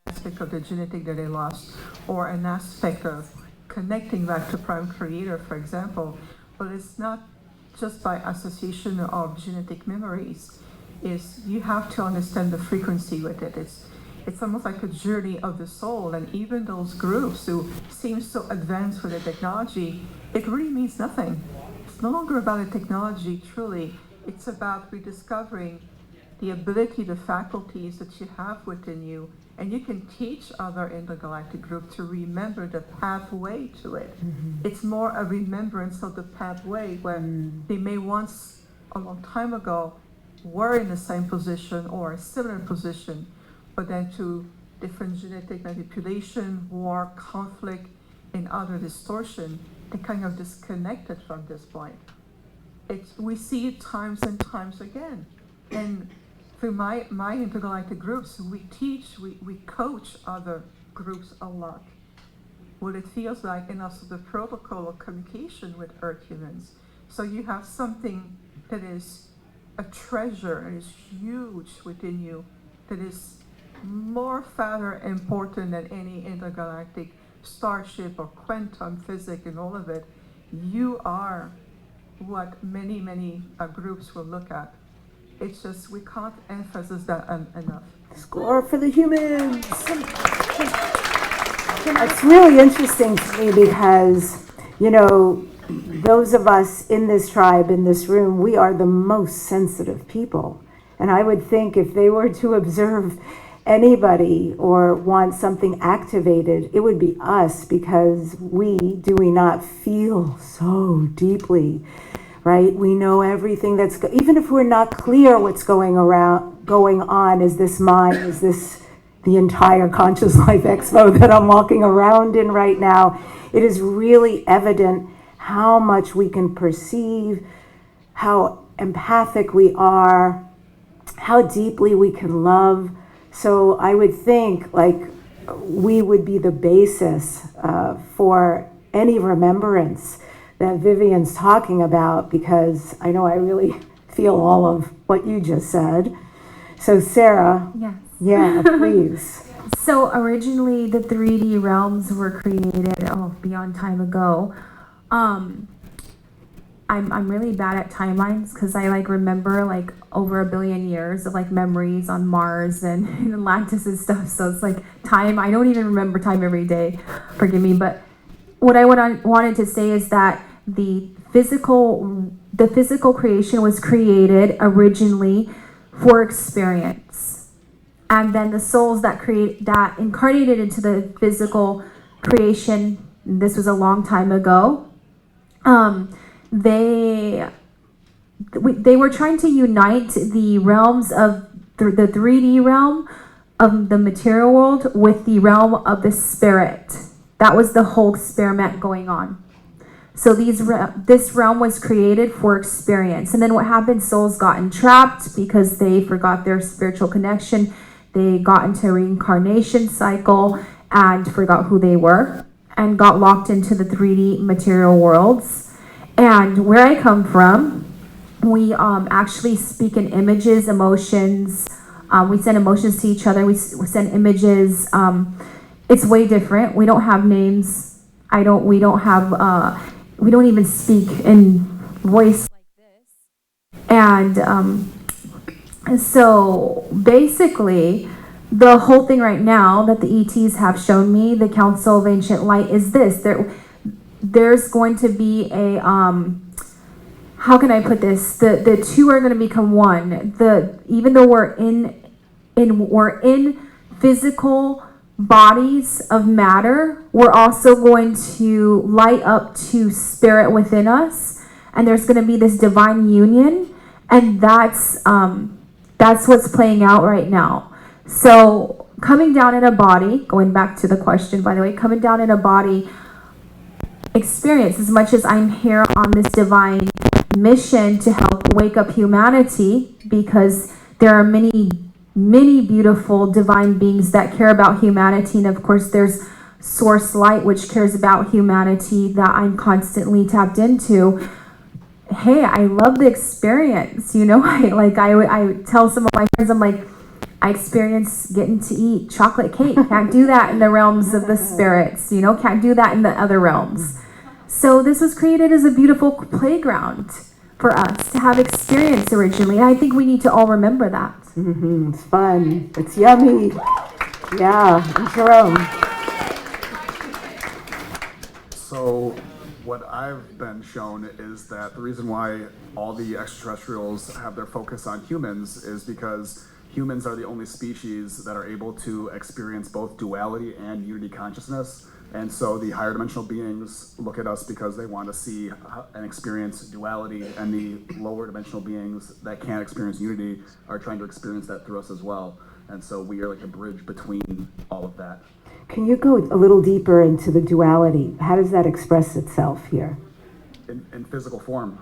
Aspect of the genetic that they lost, or an aspect of connecting back to Prime Creator, for example. But it's not just by association of genetic memories. Is you have to understand the frequency with it. It's almost like a journey of the soul, and even those groups who seem so advanced with the technology, it really means nothing. It's no longer about the technology, truly. It's about rediscovering the ability, the faculties that you have within you, and you can teach other intergalactic groups to remember the pathway to it. It's more a remembrance of the pathway where they may once, a long time ago, were in the same position or a similar position, but then to different genetic manipulation, war, conflict, and other distortion, they kind of disconnected from this point. We see it times and times again. And through my intergalactic groups, we teach, we coach other groups a lot. What it feels like, and also the protocol of communication with Earth humans. So you have something that is a treasure and is huge within you, that is more farther important than any intergalactic starship or quantum physics and all of it. You are what many groups will look at. It's just we can't emphasize that enough. Score for the humans! It's really interesting to me because, you know, those of us in this tribe, in this room, we are the most sensitive people. And I would think if they were to observe anybody or want something activated, it would be us, because do we not feel so deeply, right? We know everything even if we're not clear what's going on, is this mine, is this the entire Conscious Life Expo that I'm walking around in right now? It is really evident how much we can perceive, how empathic we are, how deeply we can love. So I would think like we would be the basis for any remembrance that Vivian's talking about, because I know I really feel all of what you just said. So Sarah, Yes. yeah, please. So originally the 3D realms were created beyond time ago. I'm really bad at timelines because I remember over 1 billion years of memories on Mars and Atlantis and stuff. So it's time. I don't even remember time every day. Forgive me. But what I wanted to say is that the physical creation was created originally for experience, and then the souls that incarnated into the physical creation. This was a long time ago. They were trying to unite the realms of the 3D realm of the material world with the realm of the spirit. That was the whole experiment going on. So this realm was created for experience. And then what happened, souls got entrapped because they forgot their spiritual connection. They got into a reincarnation cycle and forgot who they were and got locked into the 3D material worlds. And where I come from, we actually speak in images, emotions. We send emotions to each other. We send images. It's way different. We don't have names. We don't even speak in voice like this. And so basically, the whole thing right now that the ETs have shown me, the Council of Ancient Light, is this. There's going to be a, how can I put this? The two are going to become one. Even though we're in physical bodies of matter, we're also going to light up to spirit within us, and there's going to be this divine union, and that's what's playing out right now. So coming down in a body, going back to the question, by the way, coming down in a body, experience. As much as I'm here on this divine mission to help wake up humanity, because there are many beautiful divine beings that care about humanity, and of course there's Source Light, which cares about humanity, that I'm constantly tapped into. Hey, I love the experience, you know. I tell some of my friends, I'm like, I experience getting to eat chocolate cake. Can't do that in the realms of the spirits, you know, can't do that in the other realms. So this was created as a beautiful playground for us to have experience originally. And I think we need to all remember that. Mm-hmm. It's fun. It's yummy. Yeah, and Jerome. So what I've been shown is that the reason why all the extraterrestrials have their focus on humans is because humans are the only species that are able to experience both duality and unity consciousness. And so the higher dimensional beings look at us because they want to see and experience duality, and the lower dimensional beings that can't experience unity are trying to experience that through us as well. And so we are like a bridge between all of that. Can you go a little deeper into the duality? How does that express itself here? In physical form.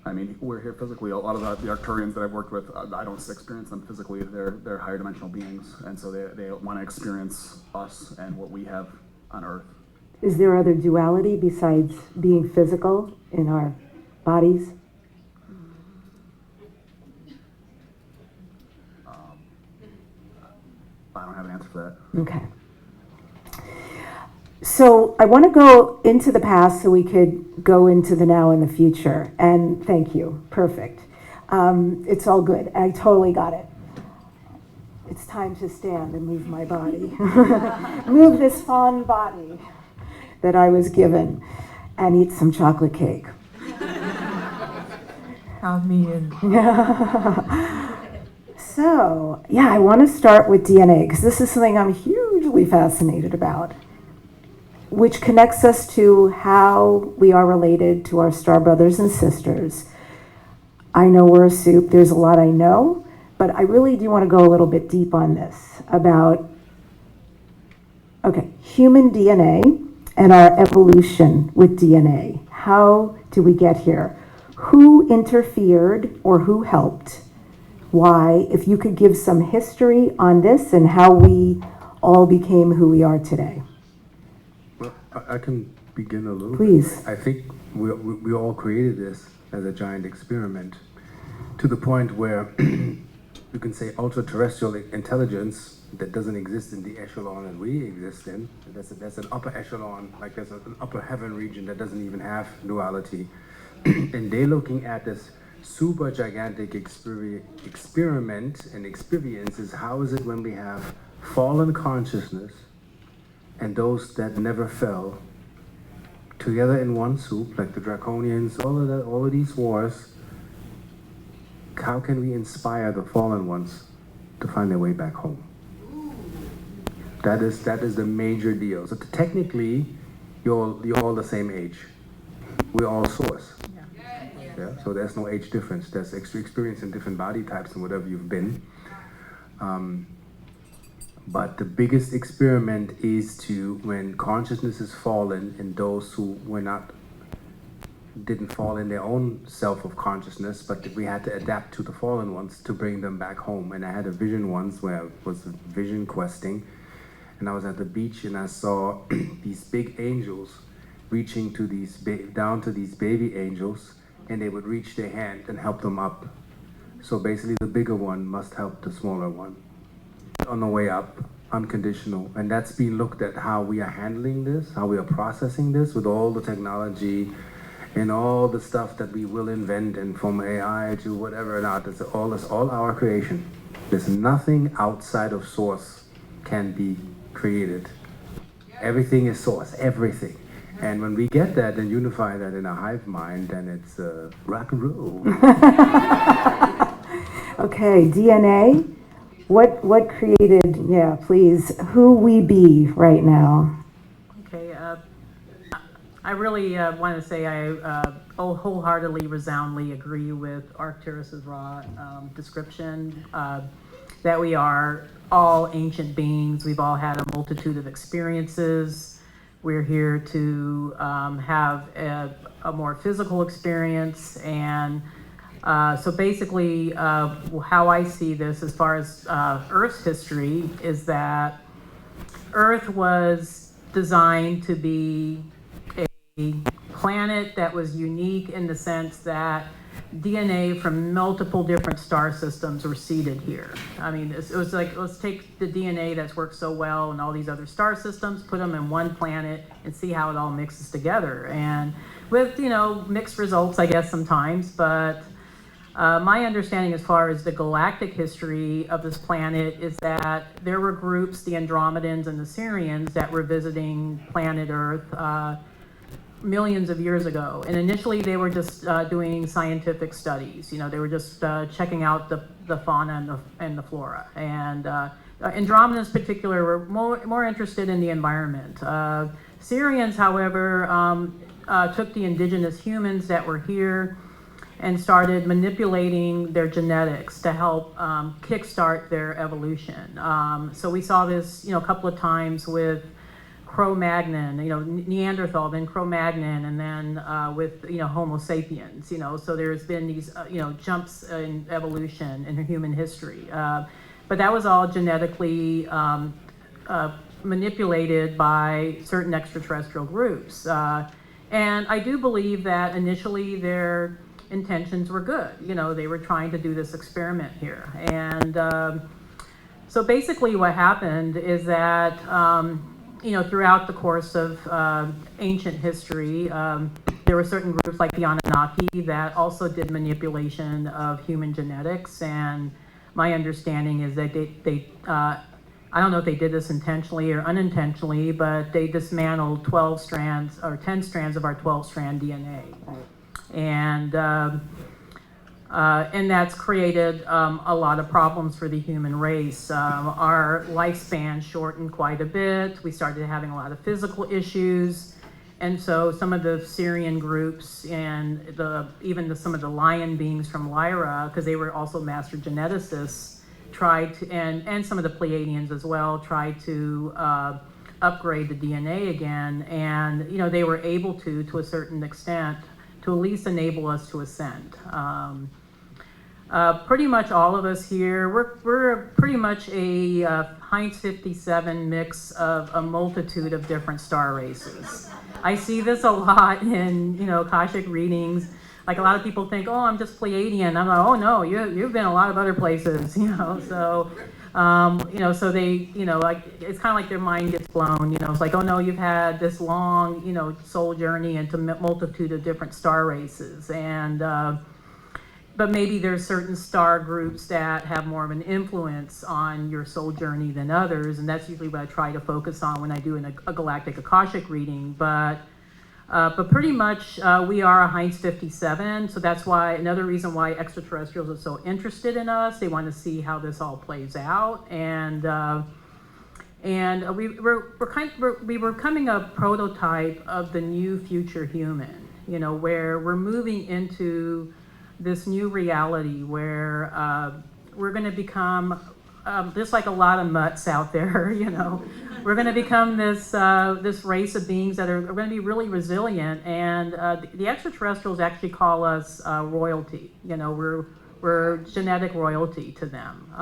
I mean, we're here physically. A lot of the Arcturians that I've worked with, I don't experience them physically. They're higher dimensional beings, and so they want to experience us and what we have on Earth. Is there other duality besides being physical in our bodies? I don't have an answer for that. Okay. So I want to go into the past so we could go into the now and the future. And thank you. Perfect. It's all good. I totally got it. It's time to stand and move my body. Move this fond body that I was given and eat some chocolate cake. Count me in. So, yeah, I want to start with DNA because this is something I'm hugely fascinated about, which connects us to how we are related to our star brothers and sisters. I know we're a soup. There's a lot I know, but I really do want to go a little bit deep on this about, okay, human DNA and our evolution with DNA. How do we get here? Who interfered or who helped? Why? If you could give some history on this and how we all became who we are today. Well, I can begin a little Please. bit. I think we all created this as a giant experiment to the point where you can say ultra-terrestrial intelligence that doesn't exist in the echelon that we exist in. There's an upper echelon, like there's an upper heaven region that doesn't even have duality. And they're looking at this super gigantic experiment and experiences. How is it when we have fallen consciousness and those that never fell together in one soup, like the Draconians, all of these wars? How can we inspire the fallen ones to find their way back home? That is the major deal. So technically, you're all the same age. We're all source. Yeah, so there's no age difference. There's experience in different body types and whatever you've been. But the biggest experiment is to when consciousness is fallen and those who didn't fall in their own self of consciousness, but we had to adapt to the fallen ones to bring them back home. And I had a vision once where I was vision questing, and I was at the beach and I saw these big angels reaching to down to these baby angels, and they would reach their hand and help them up. So basically the bigger one must help the smaller one on the way up, unconditional. And that's being looked at how we are handling this, how we are processing this with all the technology and all the stuff that we will invent, and from AI to whatever not, it's all our creation. There's nothing outside of source can be created. Everything is source, everything. And when we get that and unify that in a hive mind, then it's rock and roll. Okay, DNA. What created, yeah, please, who we be right now? Okay, I really want to say I wholeheartedly, resoundingly agree with Arcturus's raw description that we are all ancient beings. We've all had a multitude of experiences. We're here to have a more physical experience. And so basically, how I see this as far as Earth's history is that Earth was designed to be a planet that was unique in the sense that DNA from multiple different star systems were seeded here. I mean, it was like, let's take the DNA that's worked so well in all these other star systems, put them in one planet and see how it all mixes together. And with, mixed results, I guess, sometimes, but my understanding as far as the galactic history of this planet is that there were groups, the Andromedans and the Sirians, that were visiting planet Earth millions of years ago. And initially they were just doing scientific studies. They were just checking out the fauna and the flora. And Andromedans in particular were more interested in the environment. Sirians, however, took the indigenous humans that were here and started manipulating their genetics to help kickstart their evolution. So we saw this, a couple of times with Cro-Magnon, Neanderthal, then Cro-Magnon, and then with, Homo sapiens, so there's been these, jumps in evolution in human history. But that was all genetically manipulated by certain extraterrestrial groups. And I do believe that initially their intentions were good. They were trying to do this experiment here. And so basically what happened is that, throughout the course of ancient history, there were certain groups like the Anunnaki that also did manipulation of human genetics. And my understanding is that they I don't know if they did this intentionally or unintentionally, but they dismantled 12 strands or 10 strands of our 12-strand DNA. And that's created a lot of problems for the human race. Our lifespan shortened quite a bit. We started having a lot of physical issues. And so some of the Syrian groups and even some of the lion beings from Lyra, because they were also master geneticists, tried to, and some of the Pleiadians as well, tried to upgrade the DNA again. And, they were able to a certain extent, to at least enable us to ascend. Pretty much all of us here, we're pretty much a Heinz 57 mix of a multitude of different star races. I see this a lot in, Akashic readings. Like a lot of people think, oh, I'm just Pleiadian. I'm like, oh no, you've been a lot of other places, so, so they, like, it's kind of like their mind gets blown, it's like, oh no, you've had this long, soul journey into multitude of different star races. And, but maybe there's certain star groups that have more of an influence on your soul journey than others. And that's usually what I try to focus on when I do a galactic Akashic reading. But pretty much we are a Heinz 57, so that's why another reason why extraterrestrials are so interested in us. They want to see how this all plays out, and we were becoming a prototype of the new future human. Where we're moving into this new reality where we're going to become just like a lot of mutts out there, we're going to become this race of beings that are going to be really resilient. And the extraterrestrials actually call us royalty. We're genetic royalty to them.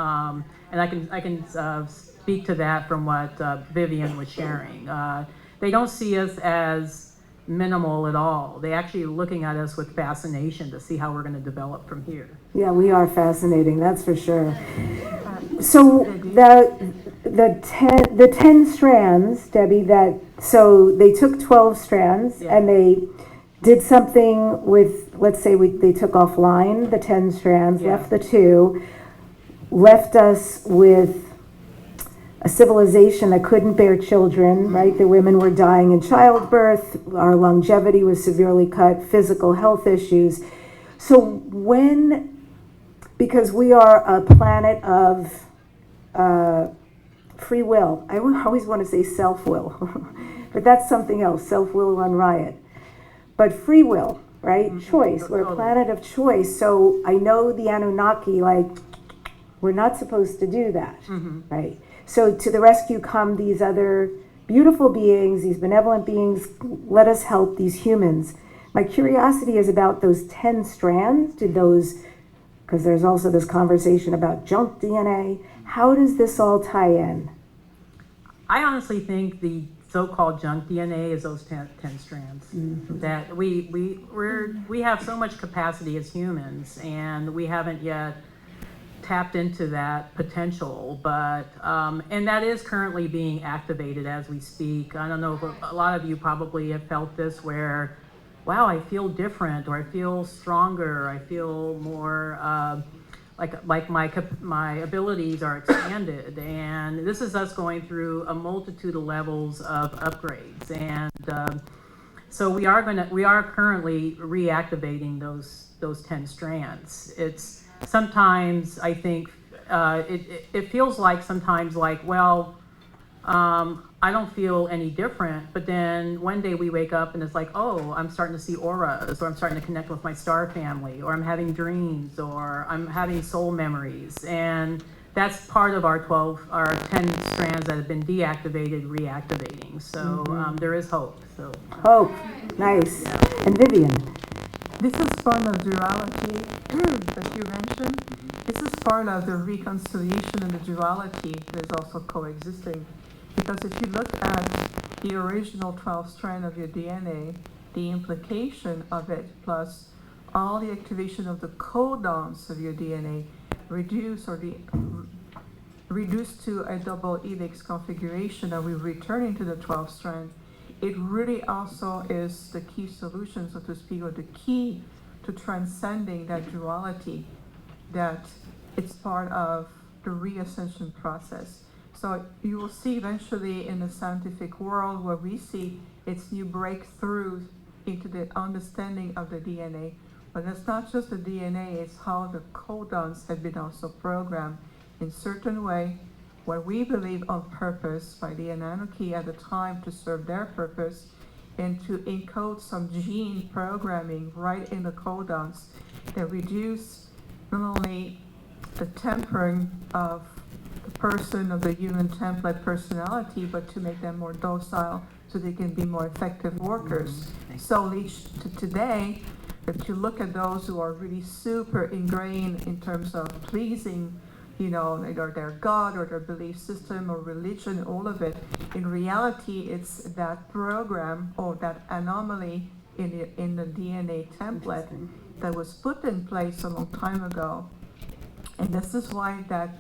And I can speak to that from what Vivian was sharing. They don't see us as minimal at all. They actually are looking at us with fascination to see how we're going to develop from here. Yeah, we are fascinating, that's for sure. So the 10 strands, Debbie, so they took 12 strands, Yeah. and they did something with, let's say they took offline the 10 strands, Yeah. left the 2, left us with a civilization that couldn't bear children, right? The women were dying in childbirth, our longevity was severely cut, physical health issues. So because we are a planet of free will, I always want to say self-will, but that's something else, self-will run riot. But free will, right? Mm-hmm. Choice, we're a planet of choice. So I know the Anunnaki, we're not supposed to do that, mm-hmm. right? So to the rescue come these other beautiful beings, these benevolent beings, let us help these humans. My curiosity is about those 10 strands. Because there's also this conversation about junk DNA. How does this all tie in? I honestly think the so-called junk DNA is those 10 strands. That we have so much capacity as humans, and we haven't yet tapped into that potential, but and that is currently being activated as we speak. I don't know if a lot of you probably have felt this, where, wow, I feel different, or I feel stronger, I feel more like my abilities are expanded, and this is us going through a multitude of levels of upgrades, and so we are currently reactivating those 10 strands. It's sometimes, I think, it feels like sometimes like, well, I don't feel any different, but then one day we wake up and it's like, oh, I'm starting to see auras, or I'm starting to connect with my star family, or I'm having dreams, or I'm having soul memories, and that's part of our 10 strands that have been deactivated, reactivating. So there is hope. So Hope, nice. And Vivian. This is part of duality that you mentioned. This is part of the reconciliation and the duality that is also coexisting. Because if you look at the original 12 strand of your DNA, the implication of it, plus all the activation of the codons of your DNA, reduced to a double helix configuration, and we're returning to the 12 strand, it really also is the key solution, so to speak, or the key to transcending that duality, that it's part of the reascension process. So you will see eventually in the scientific world where we see its new breakthroughs into the understanding of the DNA. But it's not just the DNA, it's how the codons have been also programmed in certain way, what we believe on purpose by the Anunnaki at the time to serve their purpose, and to encode some gene programming right in the codons that reduce not only the tempering of the person, of the human template personality, but to make them more docile so they can be more effective workers. So today, if you look at those who are really super ingrained in terms of pleasing, either their God or their belief system or religion, all of it, in reality, it's that program or that anomaly in the DNA template that was put in place a long time ago. And this is why that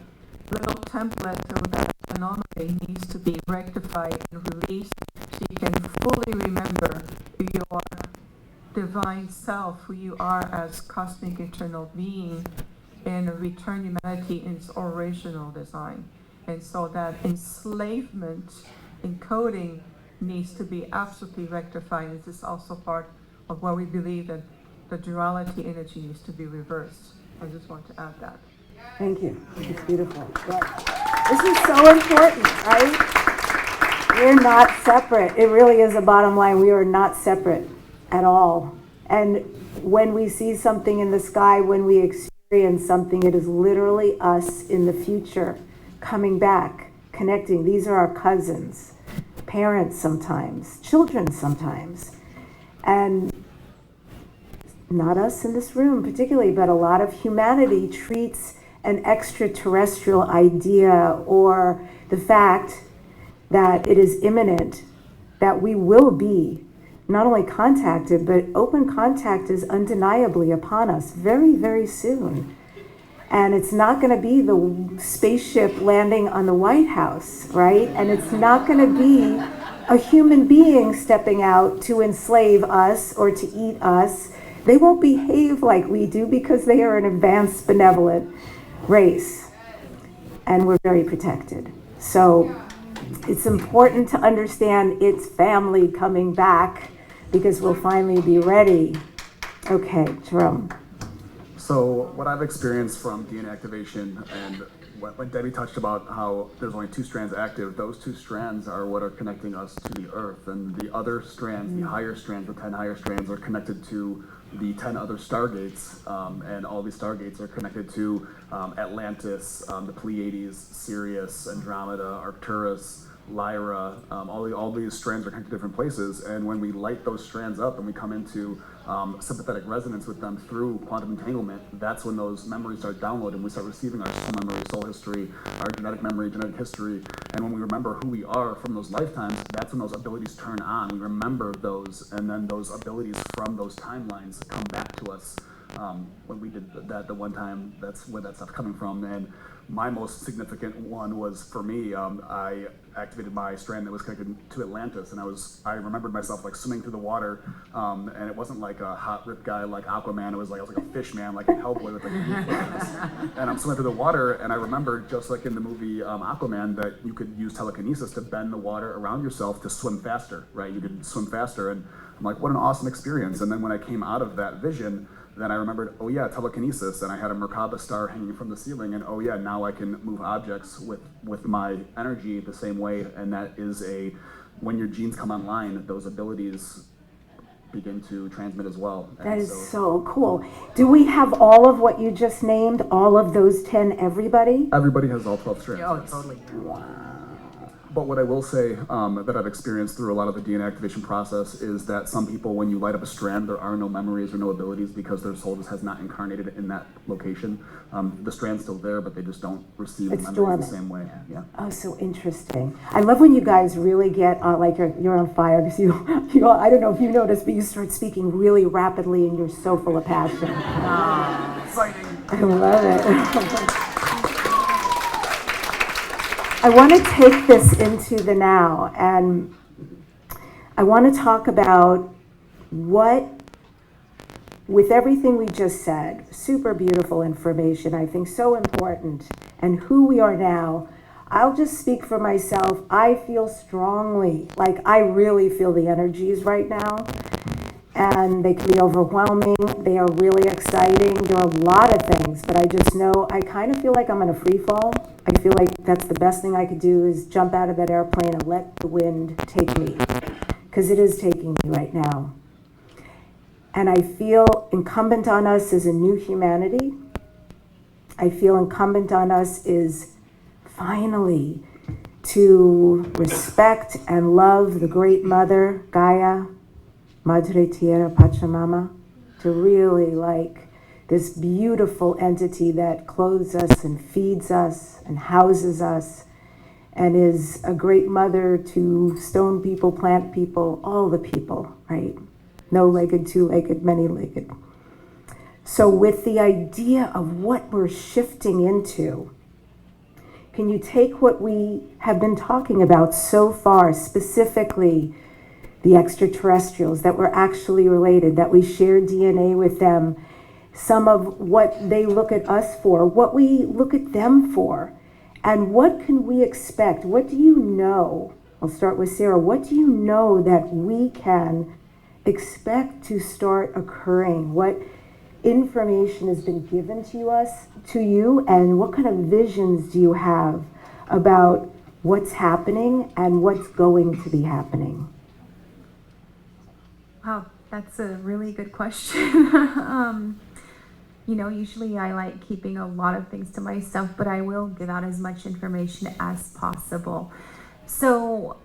little template or that anomaly needs to be rectified and released so you can fully remember who you are, divine self, who you are as cosmic eternal being, and return humanity in its original design. And so that enslavement encoding needs to be absolutely rectified. This is also part of where we believe that the duality energy needs to be reversed. I just want to add that. Thank you. It's beautiful. Yeah. This is so important, right? We're not separate. It really is a bottom line. We are not separate at all. And when we see something in the sky, when we experience something, it is literally us in the future coming back, connecting. These are our cousins, parents sometimes, children sometimes. And not us in this room particularly, but a lot of humanity treats an extraterrestrial idea or the fact that it is imminent, that we will be not only contacted, but open contact is undeniably upon us very, very soon. And it's not going to be the spaceship landing on the White House, right? And it's not going to be a human being stepping out to enslave us or to eat us. They won't behave like we do because they are an advanced, benevolent race. And we're very protected. So it's important to understand its family coming back because we'll finally be ready. Okay, Jerome. So what I've experienced from DNA activation, and when Debbie touched about how there's only 2 strands active, those 2 strands are what are connecting us to the Earth, and the other strands, the higher strands, the 10 higher strands, are connected to the 10 other stargates, and all these stargates are connected to Atlantis, the Pleiades, Sirius, Andromeda, Arcturus, Lyra, all these strands are connected to different places, and when we light those strands up and we come into sympathetic resonance with them through quantum entanglement, that's when those memories start downloading. We start receiving our soul memory, soul history, our genetic memory, genetic history, and when we remember who we are from those lifetimes, that's when those abilities turn on. We remember those, and then those abilities from those timelines come back to us. When we did that the one time, that's where that stuff's coming from. And my most significant one was, for me, I activated my strand that was connected to Atlantis, and I remembered myself like swimming through the water, and it wasn't like a hot ripped guy like Aquaman. It was like I was like a fish man, like a Hellboy with like flippers. And I'm swimming through the water, and I remembered, just like in the movie Aquaman, that you could use telekinesis to bend the water around yourself to swim faster, right? You could swim faster, and I'm like, what an awesome experience. And then when I came out of that vision, then I remembered, oh yeah, telekinesis, and I had a Merkaba star hanging from the ceiling, and oh yeah, now I can move objects with my energy the same way, and that is when your genes come online, those abilities begin to transmit as well. That is so cool. Do we have all of what you just named, all of those 10, everybody? Everybody has all 12 strands. Oh, totally. Wow. But what I will say that I've experienced through a lot of the DNA activation process is that some people, when you light up a strand, there are no memories or no abilities because their soul just has not incarnated in that location. The strand's still there, but they just don't receive the memories the same way. Yeah. Oh, so interesting. I love when you guys really get like you're on fire, because you all, I don't know if you noticed, but you start speaking really rapidly and you're so full of passion. Exciting. I love it. I want to take this into the now, and I want to talk about what, with everything we just said, super beautiful information, I think so important, and who we are now. I'll just speak for myself. I feel strongly, like I really feel the energies right now, and they can be overwhelming. They are really exciting. There are a lot of things, but I just know I kind of feel like I'm in a free fall. I feel like that's the best thing I could do, is jump out of that airplane and let the wind take me, because it is taking me right now. And I feel incumbent on us as a new humanity. I feel incumbent on us is finally to respect and love the great mother, Gaia, Madre Tierra, Pachamama, to really like this beautiful entity that clothes us and feeds us and houses us and is a great mother to stone people, plant people, all the people, right? No-legged, two-legged, many-legged. So with the idea of what we're shifting into, can you take what we have been talking about so far, specifically the extraterrestrials, that we're actually related, that we share DNA with them, some of what they look at us for, what we look at them for, and what can we expect? What do you know? I'll start with Sarah. What do you know that we can expect to start occurring? What information has been given to you, and what kind of visions do you have about what's happening and what's going to be happening? Wow, that's a really good question. Usually I like keeping a lot of things to myself, but I will give out as much information as possible. So,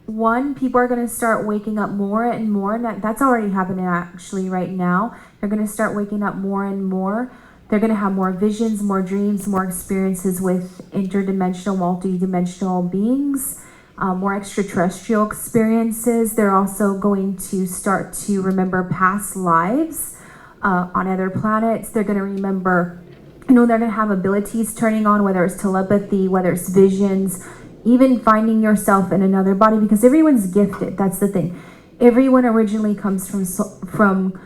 one, people are going to start waking up more and more, and that's already happening actually right now. They're going to start waking up more and more. They're going to have more visions, more dreams, more experiences with interdimensional, multidimensional beings. More extraterrestrial experiences. They're also going to start to remember past lives on other planets. They're going to remember, they're going to have abilities turning on, whether it's telepathy, whether it's visions, even finding yourself in another body, because everyone's gifted. That's the thing. Everyone originally comes from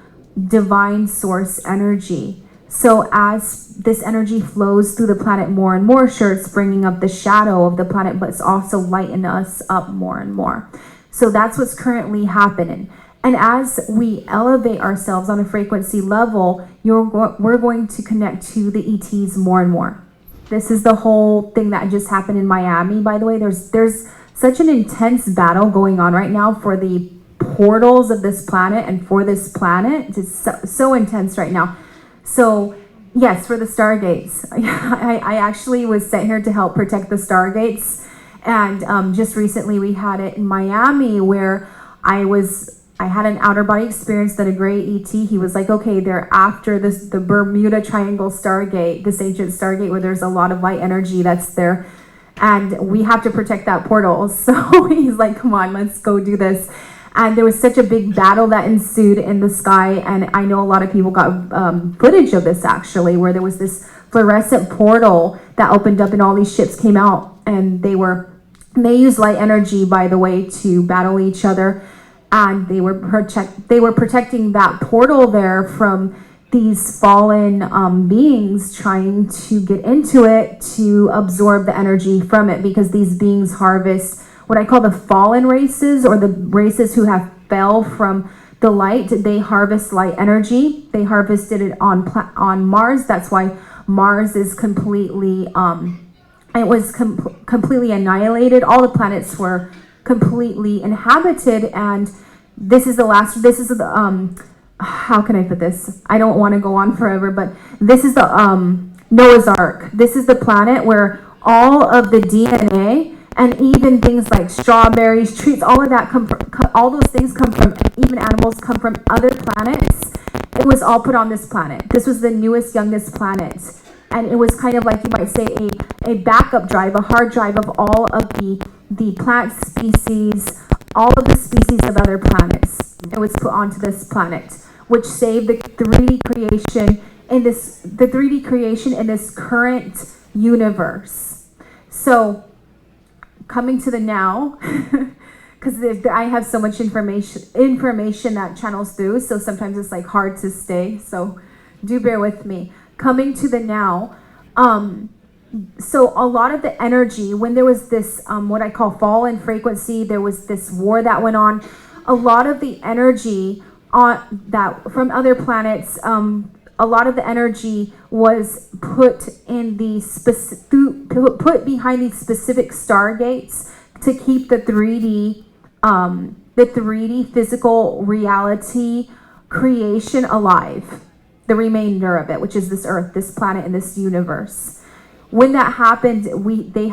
divine source energy. So as this energy flows through the planet more and more, sure, it's bringing up the shadow of the planet, but it's also lighting us up more and more. So that's what's currently happening. And as we elevate ourselves on a frequency level, we're going to connect to the ETs more and more. This is the whole thing that just happened in Miami, by the way. There's such an intense battle going on right now for the portals of this planet and for this planet. It's so intense right now. So, yes, for the Stargates. I actually was sent here to help protect the Stargates. And just recently we had it in Miami where I had an outer body experience that a great ET, he was like, okay, they're after the Bermuda Triangle Stargate, this ancient Stargate where there's a lot of light energy that's there. And we have to protect that portal. So he's like, come on, let's go do this. And there was such a big battle that ensued in the sky. And I know a lot of people got footage of this actually, where there was this fluorescent portal that opened up and all these ships came out, and they used light energy, by the way, to battle each other. And they were protecting that portal there from these fallen beings trying to get into it to absorb the energy from it, because these beings harvest what I call the fallen races, or the races who have fell from the light. They harvest light energy. They harvested it on Mars. That's why Mars is completely completely annihilated. All the planets were completely inhabited, and this is the how can I put this? I don't want to go on forever, but this is the Noah's Ark. This is the planet where all of the DNA and even things like strawberries, trees, all of that all those things come from, even animals come from other planets. It was all put on this planet. This was the newest, youngest planet. And it was kind of like, you might say, a backup drive, a hard drive of all of the plant species, all of the species of other planets. It was put onto this planet, which saved the 3D creation in this current universe. So coming to the now, because I have so much information that channels through, so sometimes it's like hard to stay, so do bear with me. Coming to the now, so a lot of the energy, when there was this what I call fall in frequency, there was this war that went on, a lot of the energy that from other planets, a lot of the energy was put in put behind these specific stargates to keep the 3D physical reality creation alive, the remainder of it, which is this Earth, this planet, and this universe. When that happened, they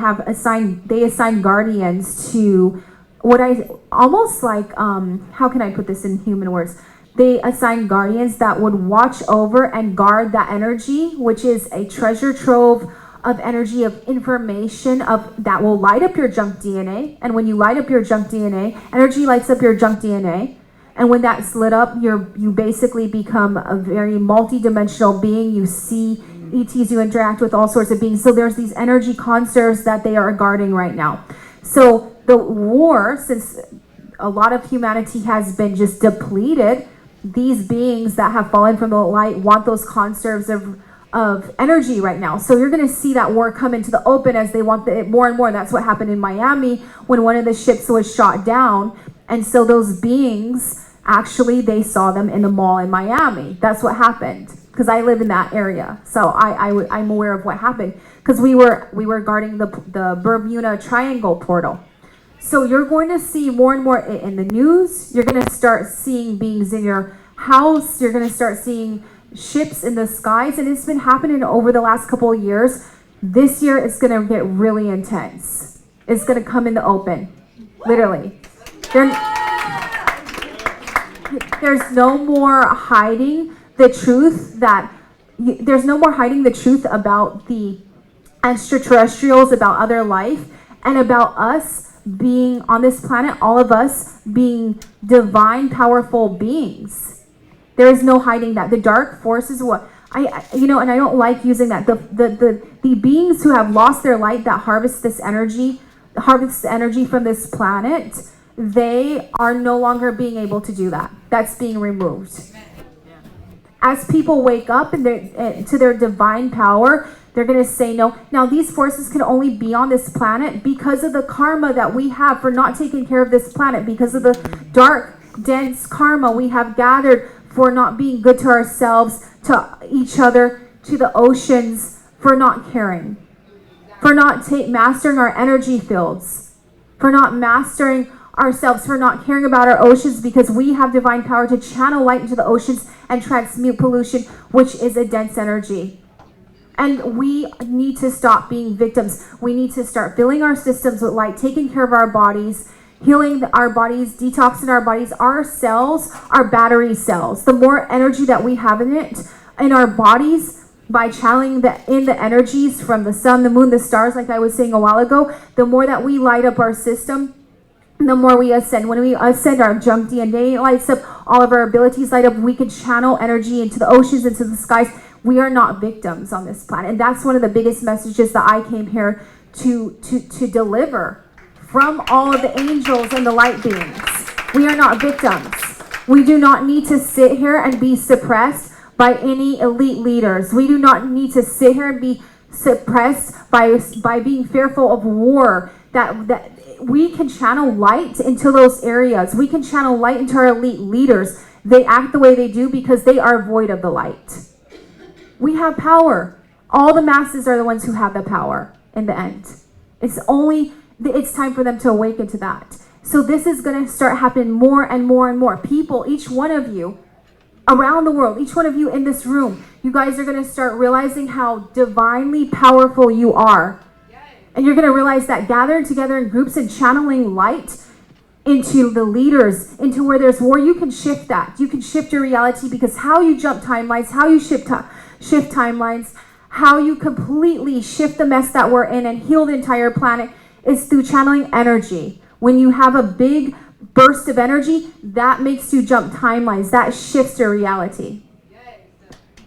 assigned guardians to what I almost like, how can I put this in human words? They assigned guardians that would watch over and guard that energy, which is a treasure trove of energy, of information, that will light up your junk DNA. And when you light up your junk DNA, energy lights up your junk DNA. And when that's lit up, you basically become a very multi-dimensional being. You see ETs, you interact with all sorts of beings. So there's these energy conserves that they are guarding right now. So the war, since a lot of humanity has been just depleted, these beings that have fallen from the light want those conserves of energy right now. So you're going to see that war come into the open as they want it more and more. That's what happened in Miami when one of the ships was shot down. And so those beings, actually, they saw them in the mall in Miami. That's what happened, because I live in that area. So I'm aware of what happened, because we were guarding the Bermuda Triangle portal. So you're going to see more and more in the news. You're going to start seeing beings in your house. You're going to start seeing ships in the skies. And it's been happening over the last couple of years. This year, it's going to get really intense. It's going to come in the open, literally. There's no more hiding the truth there's no more hiding the truth about the extraterrestrials, about other life, and about us being on this planet, all of us being divine, powerful beings. There is no hiding that. The dark force is what and I don't like using that. The beings who have lost their light, that harvest energy from this planet, they are no longer being able to do that. That's being removed. As people wake up to their divine power, they're going to say no. Now, these forces can only be on this planet because of the karma that we have for not taking care of this planet, because of the dark, dense karma we have gathered for not being good to ourselves, to each other, to the oceans, for not caring, for not mastering our energy fields, for not mastering ourselves, for not caring about our oceans, because we have divine power to channel light into the oceans and transmute pollution, which is a dense energy. And we need to stop being victims. We need to start filling our systems with light, taking care of our bodies, healing our bodies, detoxing our bodies. Our cells are battery cells. The more energy that we have in it, in our bodies, by channeling the energies from the sun, the moon, the stars, like I was saying a while ago, the more that we light up our system, the more we ascend. When we ascend, our junk DNA lights up, all of our abilities light up. We can channel energy into the oceans, into the skies. We are not victims on this planet. And that's one of the biggest messages that I came here to deliver from all of the angels and the light beings. We are not victims. We do not need to sit here and be suppressed by any elite leaders. We do not need to sit here and be suppressed by being fearful of war. That we can channel light into those areas. We can channel light into our elite leaders. They act the way they do because they are void of the light. We have power. All the masses are the ones who have the power in the end. It's time for them to awaken to that. So this is going to start happening more and more and more. People, each one of you around the world, each one of you in this room, you guys are going to start realizing how divinely powerful you are. And you're going to realize that gathering together in groups and channeling light into the leaders, into where there's war, you can shift that. You can shift your reality, because how you jump timelines, how you shift timelines, how you completely shift the mess that we're in and heal the entire planet is through channeling energy. When you have a big burst of energy, that makes you jump timelines. That shifts your reality.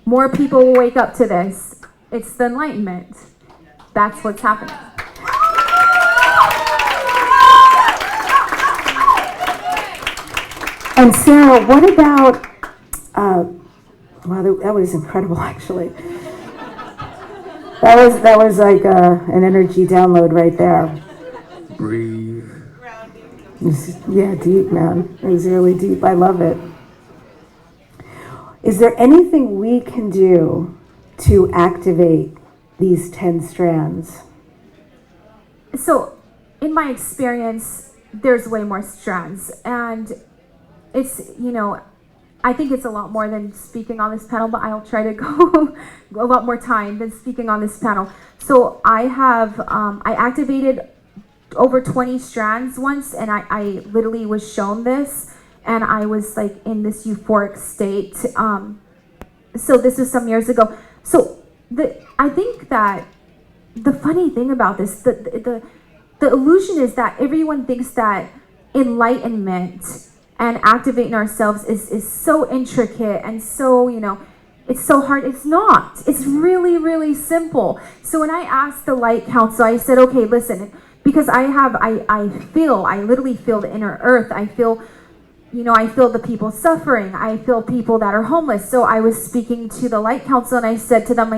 More people will wake up to this. It's the enlightenment. That's what's happening. And Sarah, what about, wow, that was incredible, actually. That was like an energy download right there. Breathe. Yeah, deep, man. It was really deep. I love it. Is there anything we can do to activate these 10 strands? So, in my experience, there's way more strands. And it's, I think it's a lot more than speaking on this panel, but I'll try to go a lot more time than speaking on this panel. So I activated over 20 strands once, and I literally was shown this, and I was like in this euphoric state. So this was some years ago. So I think that the funny thing about this, the illusion is that everyone thinks that enlightenment and activating ourselves is so intricate and so, it's so hard. It's not. It's really, really simple. So when I asked the Light Council, I said, okay, listen, because I literally feel the inner earth. I feel the people suffering. I feel people that are homeless. So I was speaking to the Light Council, and I said to them,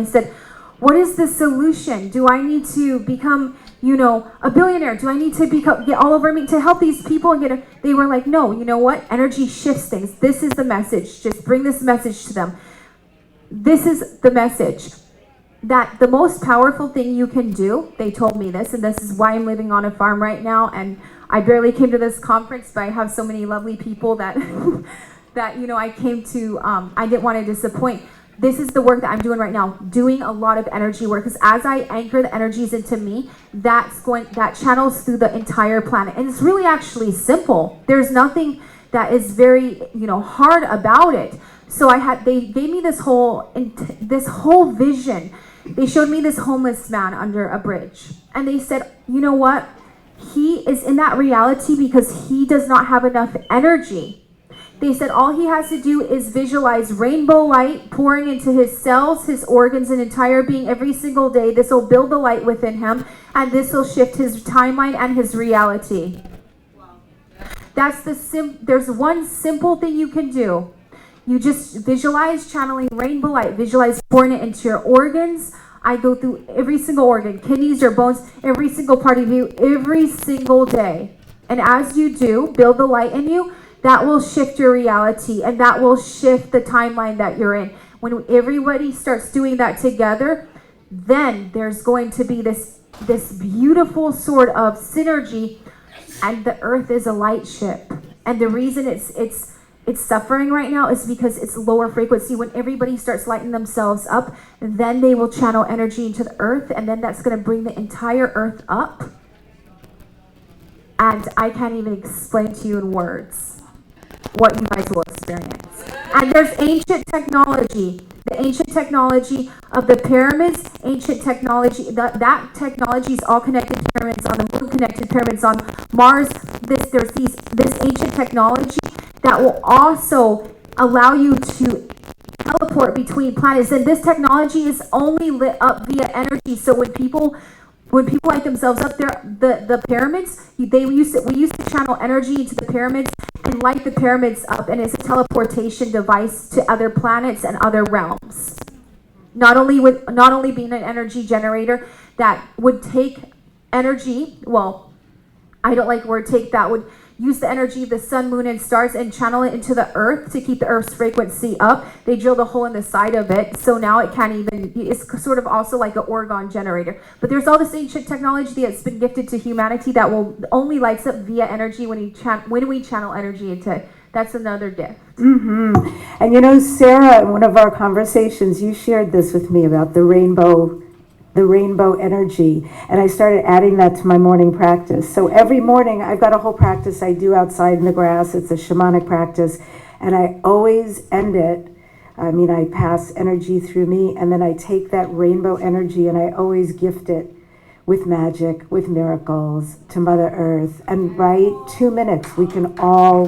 what is the solution? Do I need to become, a billionaire? Do I need to get all over me to help these people and they were like, no, you know what? Energy shifts things. This is the message. Just bring this message to them. This is the message. That the most powerful thing you can do, they told me this, and this is why I'm living on a farm right now, and I barely came to this conference, but I have so many lovely people that, I came to, I didn't want to disappoint. This is the work that I'm doing right now, doing a lot of energy work, because as I anchor the energies into me, that channels through the entire planet. And it's really actually simple. There's nothing that is very, hard about it. So they gave me this whole vision. They showed me this homeless man under a bridge. And they said, you know what? He is in that reality because he does not have enough energy. They said all he has to do is visualize rainbow light pouring into his cells, his organs, and entire being every single day. This will build the light within him, and this will shift his timeline and his reality. Wow. That's there's one simple thing you can do. You just visualize channeling rainbow light, visualize pouring it into your organs. I go through every single organ, kidneys, your bones, every single part of you, every single day. And as you do, build the light in you, that will shift your reality, and that will shift the timeline that you're in. When everybody starts doing that together, then there's going to be this beautiful sort of synergy, and the earth is a light ship. And the reason it's it's suffering right now is because it's lower frequency. When everybody starts lighting themselves up, then they will channel energy into the earth, and then that's going to bring the entire earth up. And I can't even explain to you in words what you guys will experience. And there's ancient technology, the ancient technology of the pyramids, ancient technology, that technology is all connected pyramids on the moon, connected pyramids on Mars. There's this ancient technology that will also allow you to teleport between planets. And this technology is only lit up via energy. So when people light themselves up there, the pyramids, we used to channel energy into the pyramids and light the pyramids up, and it's a teleportation device to other planets and other realms. Not only being an energy generator that would take energy, well, I don't like the word take, that would use the energy of the sun, moon, and stars and channel it into the earth to keep the earth's frequency up. They drilled a hole in the side of it, so now it can't even, it's sort of also like an orgone generator. But there's all this ancient technology that's been gifted to humanity that will only lights up via energy when we channel energy into it. That's another gift. Mm-hmm. And you know, Sarah, in one of our conversations, you shared this with me about the rainbow energy, and I started adding that to my morning practice. So every morning I've got a whole practice I do outside in the grass. It's a shamanic practice, and I always end it, I pass energy through me, and then I take that rainbow energy and I always gift it with magic, with miracles to Mother Earth. And 2 minutes, we can all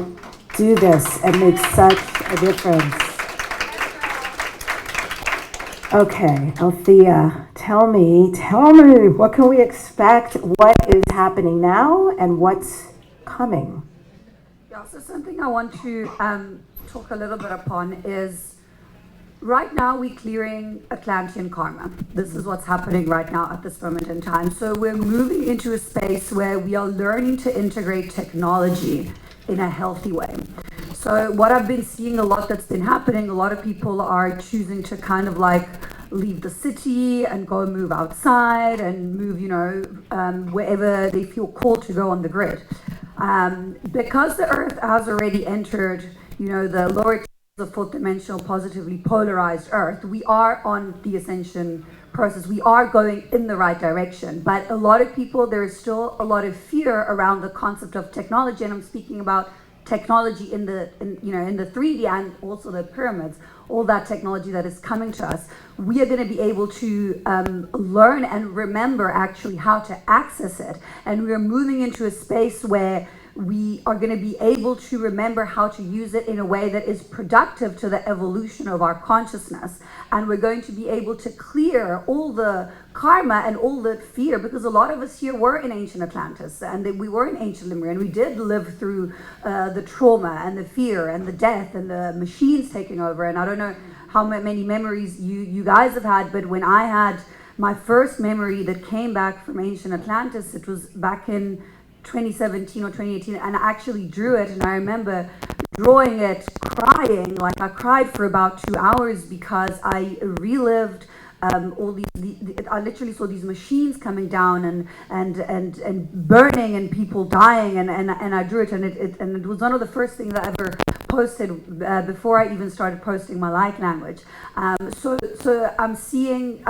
do this and make such a difference. Okay, Althea, tell me, what can we expect? What is happening now and what's coming? Yeah, so something I want to talk a little bit upon is right now we're clearing Atlantean karma. This is what's happening right now at this moment in time. So we're moving into a space where we are learning to integrate technology in a healthy way. So what I've been seeing a lot that's been happening, a lot of people are choosing to kind of like leave the city and go move outside and move, wherever they feel called to go on the grid. Because the Earth has already entered, the lower the fourth dimensional positively polarized Earth, we are on the ascension process. We are going in the right direction. But a lot of people, there is still a lot of fear around the concept of technology, and I'm speaking about technology in the 3D and also the pyramids, all that technology that is coming to us. We are going to be able to learn and remember actually how to access it. And we are moving into a space where we are going to be able to remember how to use it in a way that is productive to the evolution of our consciousness. And we're going to be able to clear all the karma and all the fear, because a lot of us here were in ancient Atlantis and we were in ancient Lemuria, and we did live through the trauma and the fear and the death and the machines taking over. And I don't know how many memories you guys have had, but when I had my first memory that came back from ancient Atlantis, it was back in 2017 or 2018, and I actually drew it, and I remember drawing it crying. Like I cried for about 2 hours because I relived all these I literally saw these machines coming down and burning and people dying, and I drew it, and it was one of the first things I ever posted before I even started posting my light language. So I'm seeing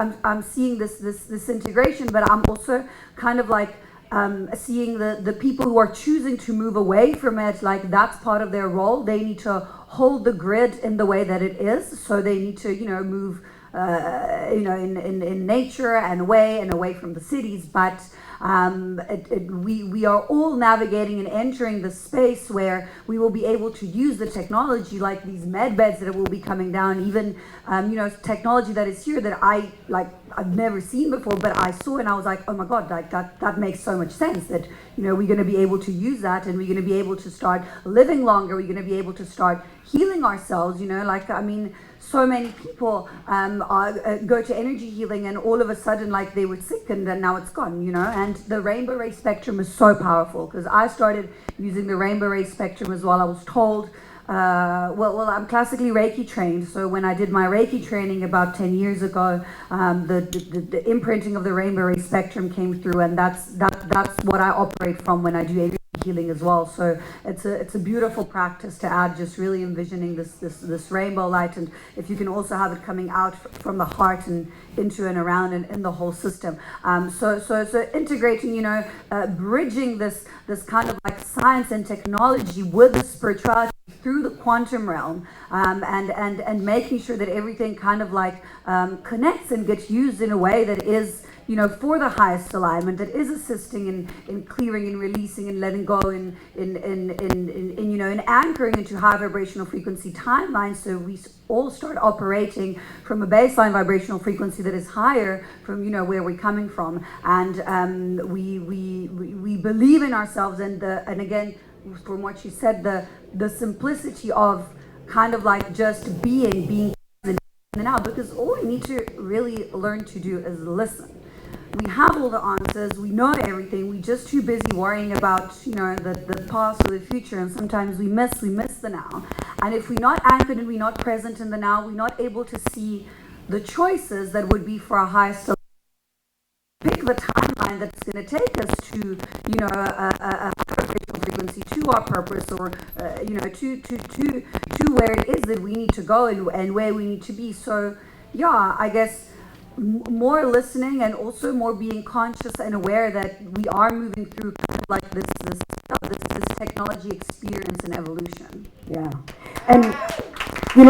this integration, but I'm also kind of like seeing the people who are choosing to move away from it, like that's part of their role. They need to hold the grid in the way that it is, so they need to move in nature and away from the cities. But we are all navigating and entering the space where we will be able to use the technology, like these med beds that will be coming down, even technology that is here that I've never seen before, but I saw and I was like, oh my God, that makes so much sense that we're going to be able to use that, and we're going to be able to start living longer. We're going to be able to start healing ourselves. So many people go to energy healing, and all of a sudden, like they were sick, and then now it's gone, And the rainbow ray spectrum is so powerful, because I started using the rainbow ray spectrum as well. I was told, I'm classically Reiki trained, so when I did my Reiki training about 10 years ago, the imprinting of the rainbow ray spectrum came through, and that's what I operate from when I do energy healing as well. So it's a beautiful practice to add, just really envisioning this rainbow light, and if you can also have it coming out from the heart and into and around and in the whole system. So integrating, bridging this kind of like science and technology with the spirituality through the quantum realm, and making sure that everything kind of like connects and gets used in a way that is, for the highest alignment, that is assisting in clearing and releasing and letting go in anchoring into high vibrational frequency timelines, so we all start operating from a baseline vibrational frequency that is higher from where we're coming from, and we believe in ourselves, and again, from what you said, the simplicity of kind of like just being present in the now, because all we need to really learn to do is listen. We have all the answers, we know everything, we're just too busy worrying about the past or the future, and sometimes we miss the now. And if we're not anchored and we're not present in the now, we're not able to see the choices that would be for our highest. Pick the timeline that's going to take us to a vibrational frequency, to our purpose, or to where it is that we need to go and where we need to be. So yeah, I guess more listening, and also more being conscious and aware that we are moving through kind of like this technology experience and evolution. Yeah. And in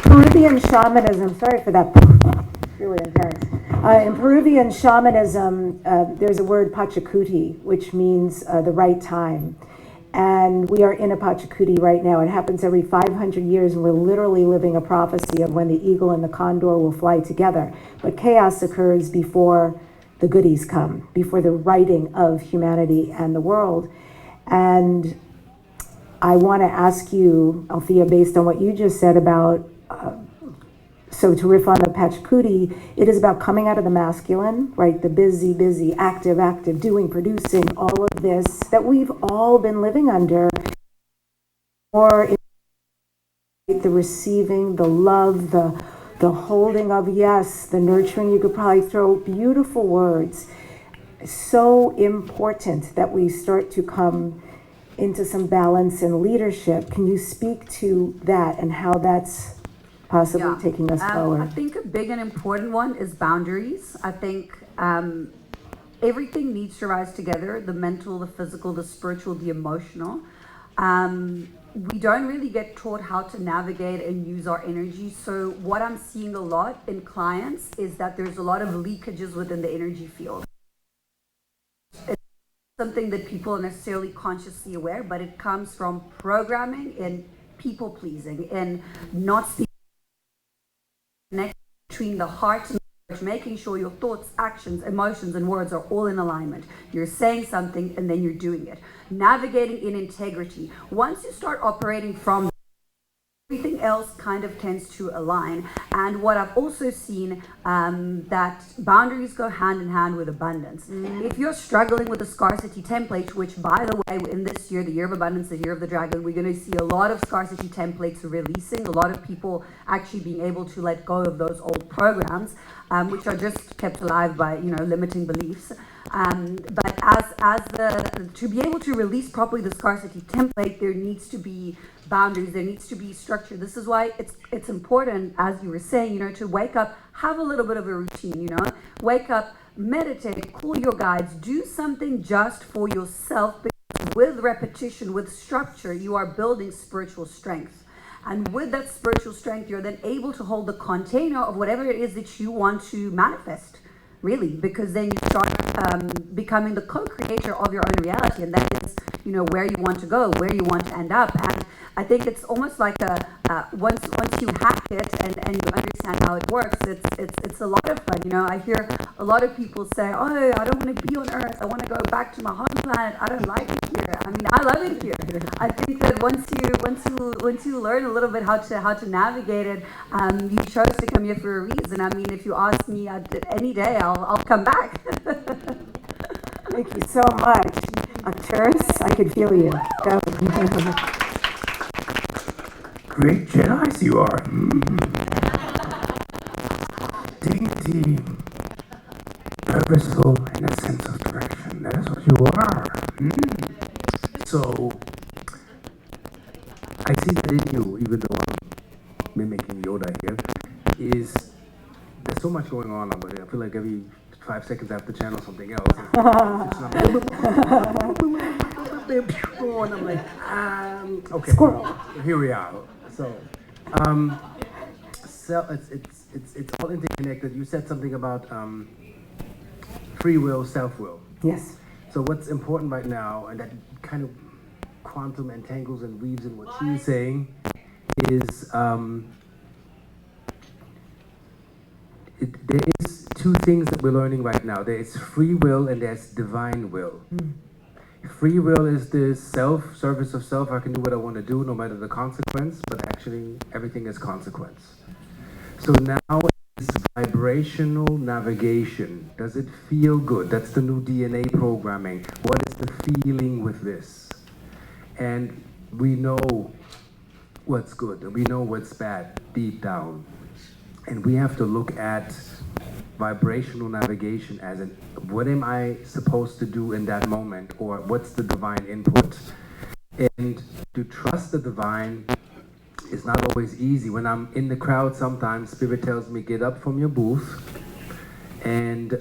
Peruvian shamanism, sorry for that, really intense. In Peruvian shamanism, there's a word Pachacuti, which means the right time. And we are in a Pachacuti right now. It happens every 500 years, and we're literally living a prophecy of when the eagle and the condor will fly together. But chaos occurs before the goodies come, before the righting of humanity and the world. And I want to ask you, Althea, based on what you just said about so to riff on the Pachacuti, it is about coming out of the masculine, right? The busy, active, doing, producing, all of this that we've all been living under. Or the receiving, the love, the holding of, yes, the nurturing. You could probably throw beautiful words. So important that we start to come into some balance and leadership. Can you speak to that and how that's possibly taking us forward? I think a big and important one is boundaries. I think everything needs to rise together, the mental, the physical, the spiritual, the emotional. We don't really get taught how to navigate and use our energy. So what I'm seeing a lot in clients is that there's a lot of leakages within the energy field. It's something that people are necessarily consciously aware, but it comes from programming and people pleasing and not speaking between the heart and the heart, making sure your thoughts, actions, emotions, and words are all in alignment. You're saying something and then you're doing it. Navigating in integrity. Once you start operating from, everything else kind of tends to align. And what I've also seen, that boundaries go hand in hand with abundance. If you're struggling with a scarcity template, which by the way, in this year, the year of abundance, the year of the dragon, we're going to see a lot of scarcity templates releasing, a lot of people actually being able to let go of those old programs, which are just kept alive by, limiting beliefs. But to be able to release properly the scarcity template, there needs to be boundaries, there needs to be structure. This is why it's important, as you were saying, to wake up, have a little bit of a routine, wake up, meditate, call your guides, do something just for yourself, because with repetition, with structure, you are building spiritual strength. And with that spiritual strength, you're then able to hold the container of whatever it is that you want to manifest. Really, because then you start becoming the co-creator of your own reality, and that is, where you want to go, where you want to end up. And I think it's almost like once you hack it and you understand how it works, it's a lot of fun. I hear a lot of people say, "Oh, I don't want to be on Earth. I want to go back to my home planet. I don't like it here." I mean, I love it here. I think that once you learn a little bit how to navigate it, you chose to come here for a reason. I mean, if you ask me any day, I'll come back. Thank you so much. Arcturus, I can feel you. Go. Great Jedi's you are. Dignity, purposeful, and a sense of direction. That is what you are. So I see that in you, even though I'm mimicking Yoda here, is there's so much going on over here. I feel like every 5 seconds I have to channel something else. It's not and I'm like, okay, here we are. So, it's all interconnected. You said something about free will, self-will. Yes. So what's important right now, and that kind of quantum entangles and weaves in what she's saying, is there is two things that we're learning right now. There is free will and there's divine will. Free will is this service of self. I can do what I want to do, no matter the consequence, but actually everything is consequence. So now it's vibrational navigation. Does it feel good? That's the new DNA programming. What is the feeling with this? And we know what's good and we know what's bad deep down. And we have to look at vibrational navigation as in, what am I supposed to do in that moment, or what's the divine input? And to trust the divine is not always easy. When I'm in the crowd, sometimes Spirit tells me, get up from your booth, and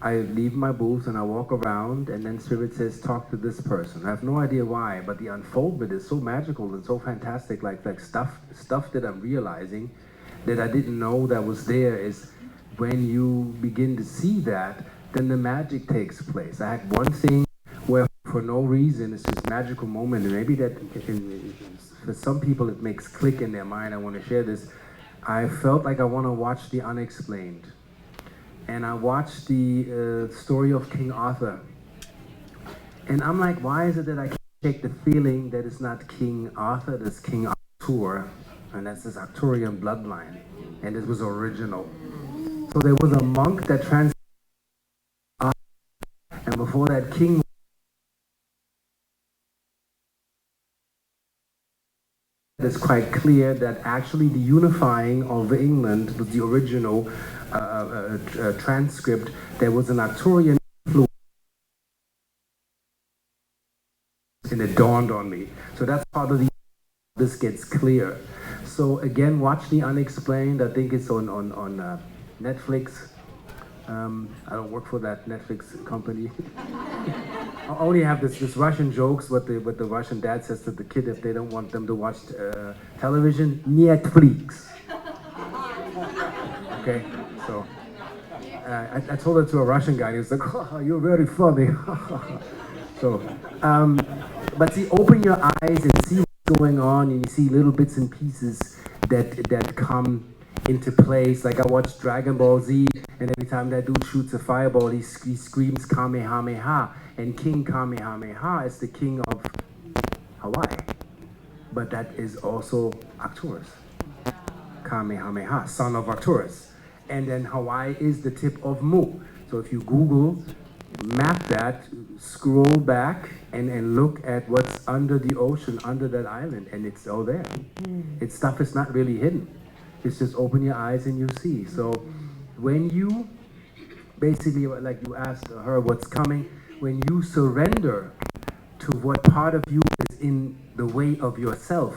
I leave my booth and I walk around, and then Spirit says, talk to this person. I have no idea why, but the unfoldment is so magical and so fantastic, like stuff that I'm realizing that I didn't know that was there. Is when you begin to see that, then the magic takes place. I had one thing where for no reason, it's just magical moment, and maybe that for some people it makes click in their mind. I want to share this. I felt like I want to watch The Unexplained, and I watched the story of King Arthur, and I'm like, why is it that I can't shake the feeling that it's not King Arthur, that's King Arthur, and that's this Arthurian bloodline, and it was original. So there was a monk that translated, and before that king, it's quite clear that actually the unifying of England was the original transcript. There was an Arthurian influence, and it dawned on me. So that's part of this gets clear. So again, watch The Unexplained. I think it's on Netflix. I don't work for that Netflix company. I only have this Russian jokes, what the Russian dad says to the kid if they don't want them to watch television. Netflix. Okay, so I told it to a Russian guy. He was like, oh, "You're very funny." So, but see, open your eyes and see what's going on, and you see little bits and pieces that come into place. Like I watched Dragon Ball Z, and every time that dude shoots a fireball, he screams Kamehameha, and King Kamehameha is the king of Hawaii, but that is also Arcturus. Kamehameha, son of Arcturus. And then Hawaii is the tip of Mu. So if you Google, map that, scroll back, and look at what's under the ocean, under that island, and it's all there. It's stuff is not really hidden. It's just open your eyes and you see. So when you, basically, like you asked her what's coming, when you surrender to what part of you is in the way of yourself,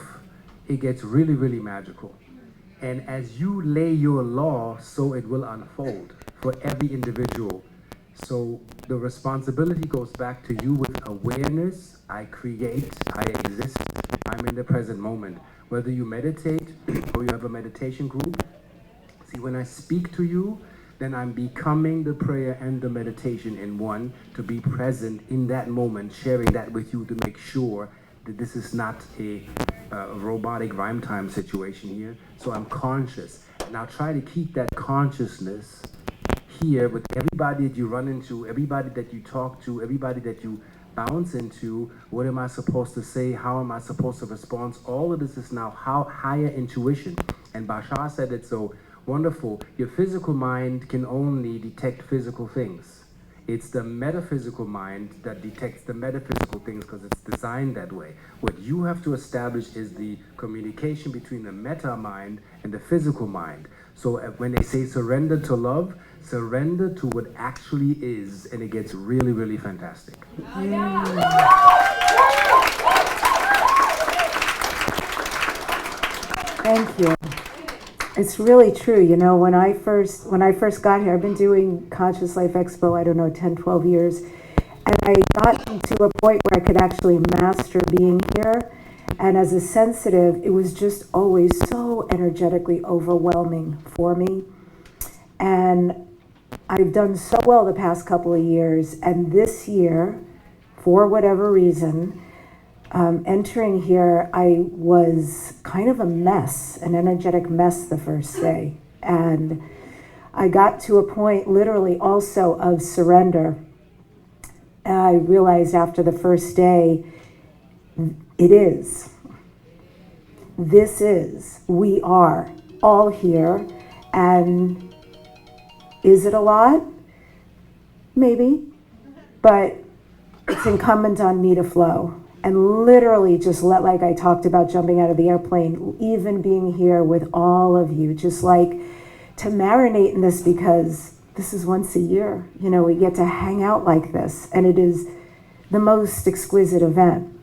it gets really, really magical. And as you lay your law, so it will unfold for every individual. So the responsibility goes back to you with awareness. I create, I exist, I'm in the present moment. Whether you meditate or you have a meditation group, see, when I speak to you, then I'm becoming the prayer and the meditation in one, to be present in that moment, sharing that with you to make sure that this is not a robotic rhyme time situation here. So I'm conscious. Now try to keep that consciousness here with everybody that you run into, everybody that you talk to, everybody that you bounce into. What am I supposed to say? How am I supposed to respond? All of this is now higher intuition. And Bashar said it so wonderful. Your physical mind can only detect physical things. It's the metaphysical mind that detects the metaphysical things because it's designed that way. What you have to establish is the communication between the meta mind and the physical mind. So when they say surrender to love, surrender to what actually is, and it gets really, really fantastic. Thank you. It's really true. You know, when I first got here, I've been doing Conscious Life Expo, I don't know, 10, 12 years. And I got to a point where I could actually master being here. And as a sensitive, it was just always so energetically overwhelming for me. And I've done so well the past couple of years. And this year, for whatever reason, entering here, I was kind of a mess, an energetic mess the first day. And I got to a point literally also of surrender. And I realized after the first day, we are all here. And is it a lot? Maybe. But it's incumbent on me to flow. And literally just like I talked about jumping out of the airplane, even being here with all of you, just like to marinate in this, because this is once a year. You know, we get to hang out like this, and it is the most exquisite event.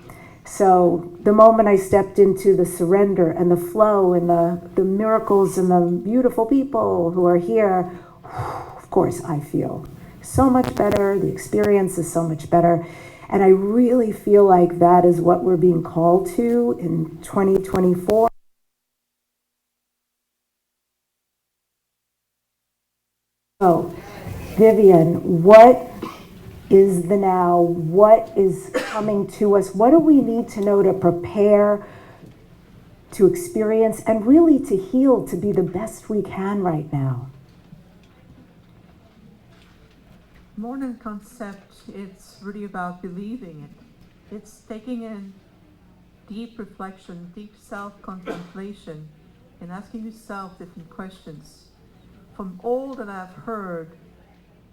So the moment I stepped into the surrender and the flow and the miracles and the beautiful people who are here, of course I feel so much better. The experience is so much better. And I really feel like that is what we're being called to in 2024. So, Vivian, what is the now? What is coming to us? What do we need to know to prepare, to experience, and really to heal, to be the best we can right now? More than concept, it's really about believing it. It's taking in deep reflection, deep self-contemplation, and asking yourself different questions. From all that I've heard,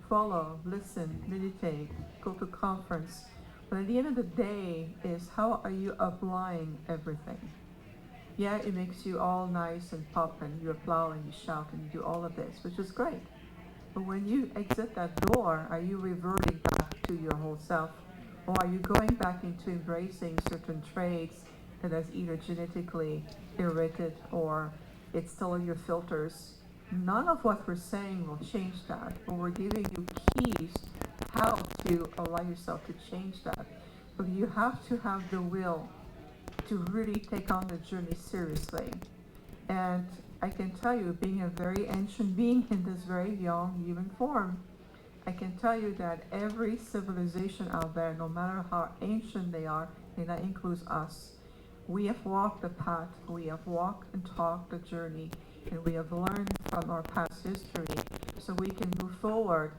follow, listen, meditate, go to conference. But at the end of the day is, how are you applying everything? Yeah, it makes you all nice and pop, and you applaud and you shout and you do all of this, which is great. But when you exit that door, are you reverting back to your whole self? Or are you going back into embracing certain traits that is either genetically inherited or it's still in your filters? None of what we're saying will change that, but we're giving you keys how to allow yourself to change that. But you have to have the will to really take on the journey seriously. And I can tell you, being a very ancient being in this very young human form, I can tell you that every civilization out there, no matter how ancient they are, and that includes us, we have walked the path, we have walked and talked the journey, and we have learned from our past history, so we can move forward,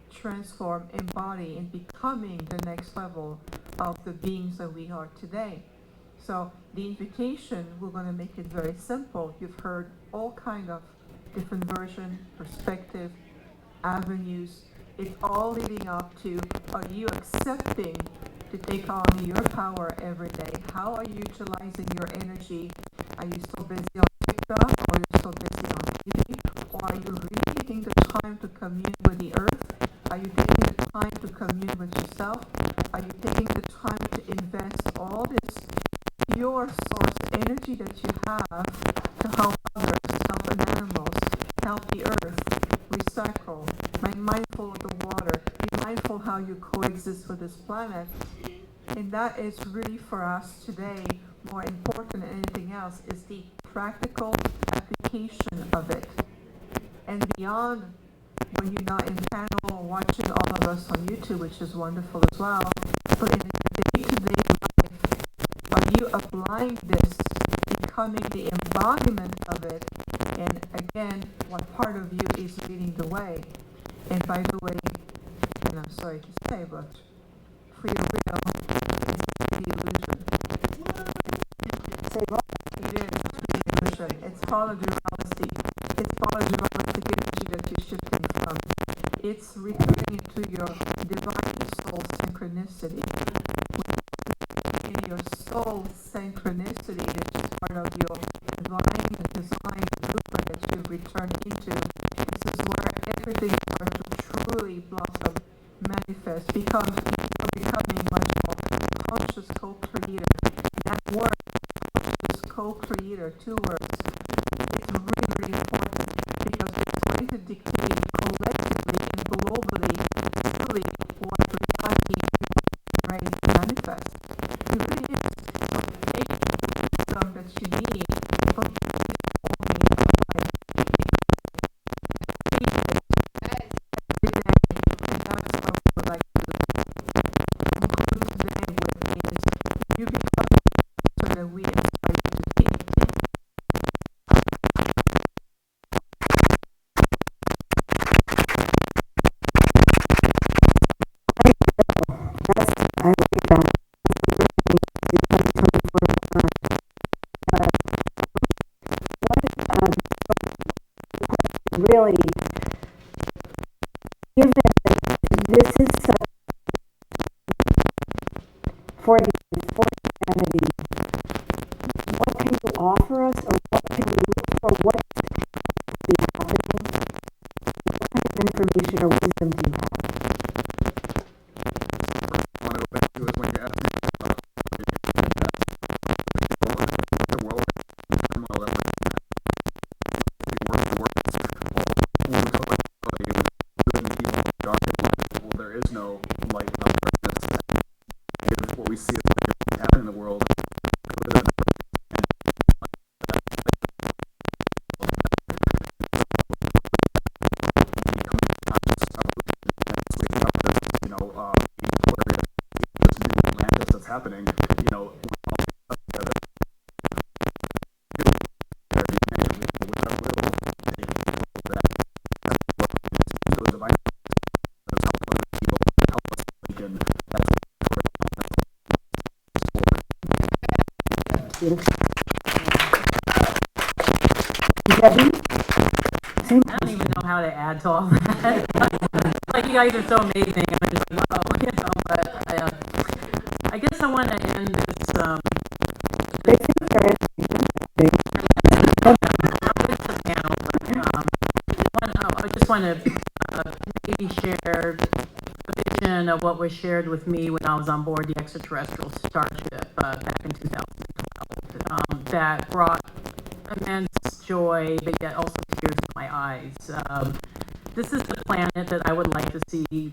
transform, embody, and becoming the next level of the beings that we are today. So the invitation, we're going to make it very simple. You've heard all kind of different version, perspective, avenues. It's all leading up to, are you accepting to take on your power every day? How are you utilizing your energy? Are you still busy on TikTok, or are you still busy on TV? Or are you really taking the time to commune with the earth? Are you taking the time to commune with yourself? Are you taking the time to invest all this pure source energy that you have to help others, help animals, help the earth, recycle, be mindful of the water, be mindful how you coexist with this planet? And that is really for us today, more important than anything else, is the practical application of it. And beyond, when you're not in panel or watching all of us on YouTube, which is wonderful as well, but in the day-to-day life, are you applying this, becoming the embodiment of it? And again, what part of you is leading the way? And by the way, and I'm sorry to say, but free will is the illusion. Say what? It is the illusion. It's part of duality. It's part of dualistic energy that you're shifting from. It's returning into your divine soul synchronicity. In your soul synchronicity, which is part of your divine design blueprint that you return into. This is where everything starts to truly blossom, manifest, becomes, you're becoming much more conscious co-creator. That word, conscious co-creator, two words, there is no light without darkness. If what we see is happening in the world, you know, this new Atlantis that's happening, you know, Debbie? Same. I don't even know how to add to all that. Like, you guys are so amazing. I'm just like, wow, you know, but I guess I want to end this, They think they're interesting. the panel, but I just want to maybe share a vision of what was shared with me when I was on board the extraterrestrial starship back in 2012. That brought immense joy, but yet also tears in my eyes. This is the planet that I would like to see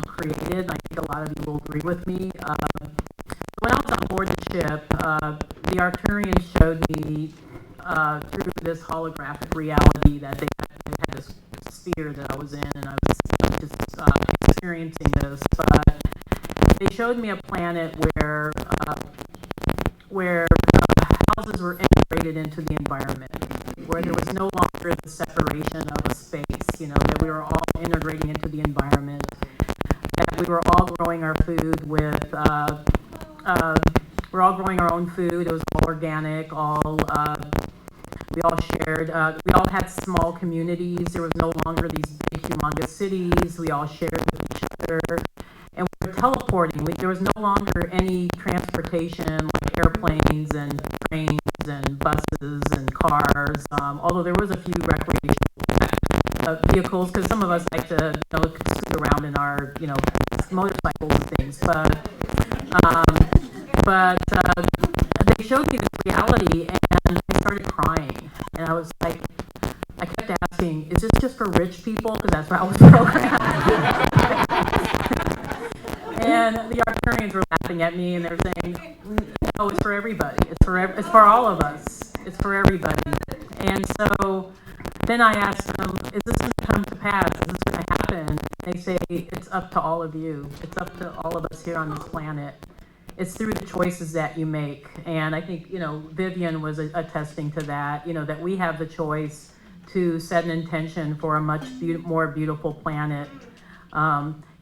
created. I think a lot of you will agree with me. When I was on board the ship, the Arcturians showed me through this holographic reality that they had this sphere that I was in, and I was just experiencing this. But they showed me a planet where houses were integrated into the environment, where there was no longer the separation of a space, you know, that we were all integrating into the environment, that we were all growing our food with, we're all growing our own food, it was all organic, we all shared, we all had small communities, there was no longer these big humongous cities, we all shared with each other, and we were teleporting. There was no longer any transportation like airplanes and trains and buses and cars, although there was a few recreational vehicles, because some of us like to, you know, scoot around in our, you know, motorcycles and things, but they showed me this reality, and I started crying, and I was like, I kept asking, is this just for rich people? Because that's where I was programmed. And the Arcturians were laughing at me, and they were saying, "No, it's for everybody. It's for all of us. It's for everybody." And so then I asked them, "Is this going to come to pass? Is this going to happen?" They say, "It's up to all of you. It's up to all of us here on this planet. It's through the choices that you make." And I think, you know, Vivian was attesting to that. You know, that we have the choice to set an intention for a much more beautiful planet.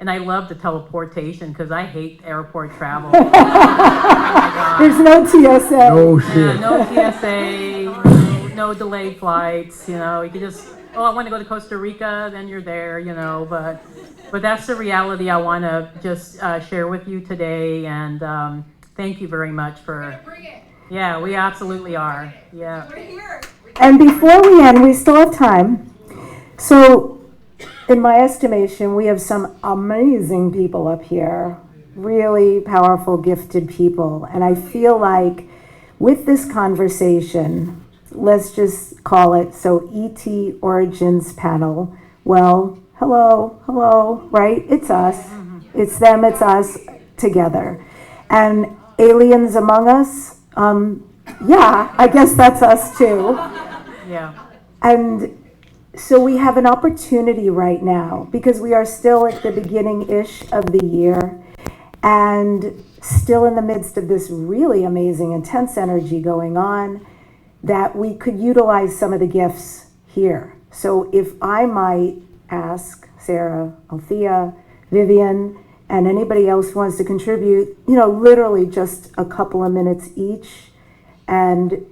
And I love the teleportation because I hate airport travel. Oh my God. There's no TSA. Oh shit. No TSA, no delayed flights. You know, you can just, oh, I want to go to Costa Rica, then you're there. You know, but that's the reality I want to just share with you today. And thank you very much for. Yeah, we absolutely are. Yeah. We're here. And before we end, we still have time. So, in my estimation, we have some amazing people up here, really powerful, gifted people. And I feel like with this conversation, let's just call it, so ET Origins panel, well, hello, right? It's us. It's them, it's us together. And aliens among us, yeah, I guess that's us too. Yeah. And so we have an opportunity right now because we are still at the beginning-ish of the year and still in the midst of this really amazing, intense energy going on, that we could utilize some of the gifts here. So if I might ask Sarah, Althea, Vivian, and anybody else who wants to contribute, you know, literally just a couple of minutes each. And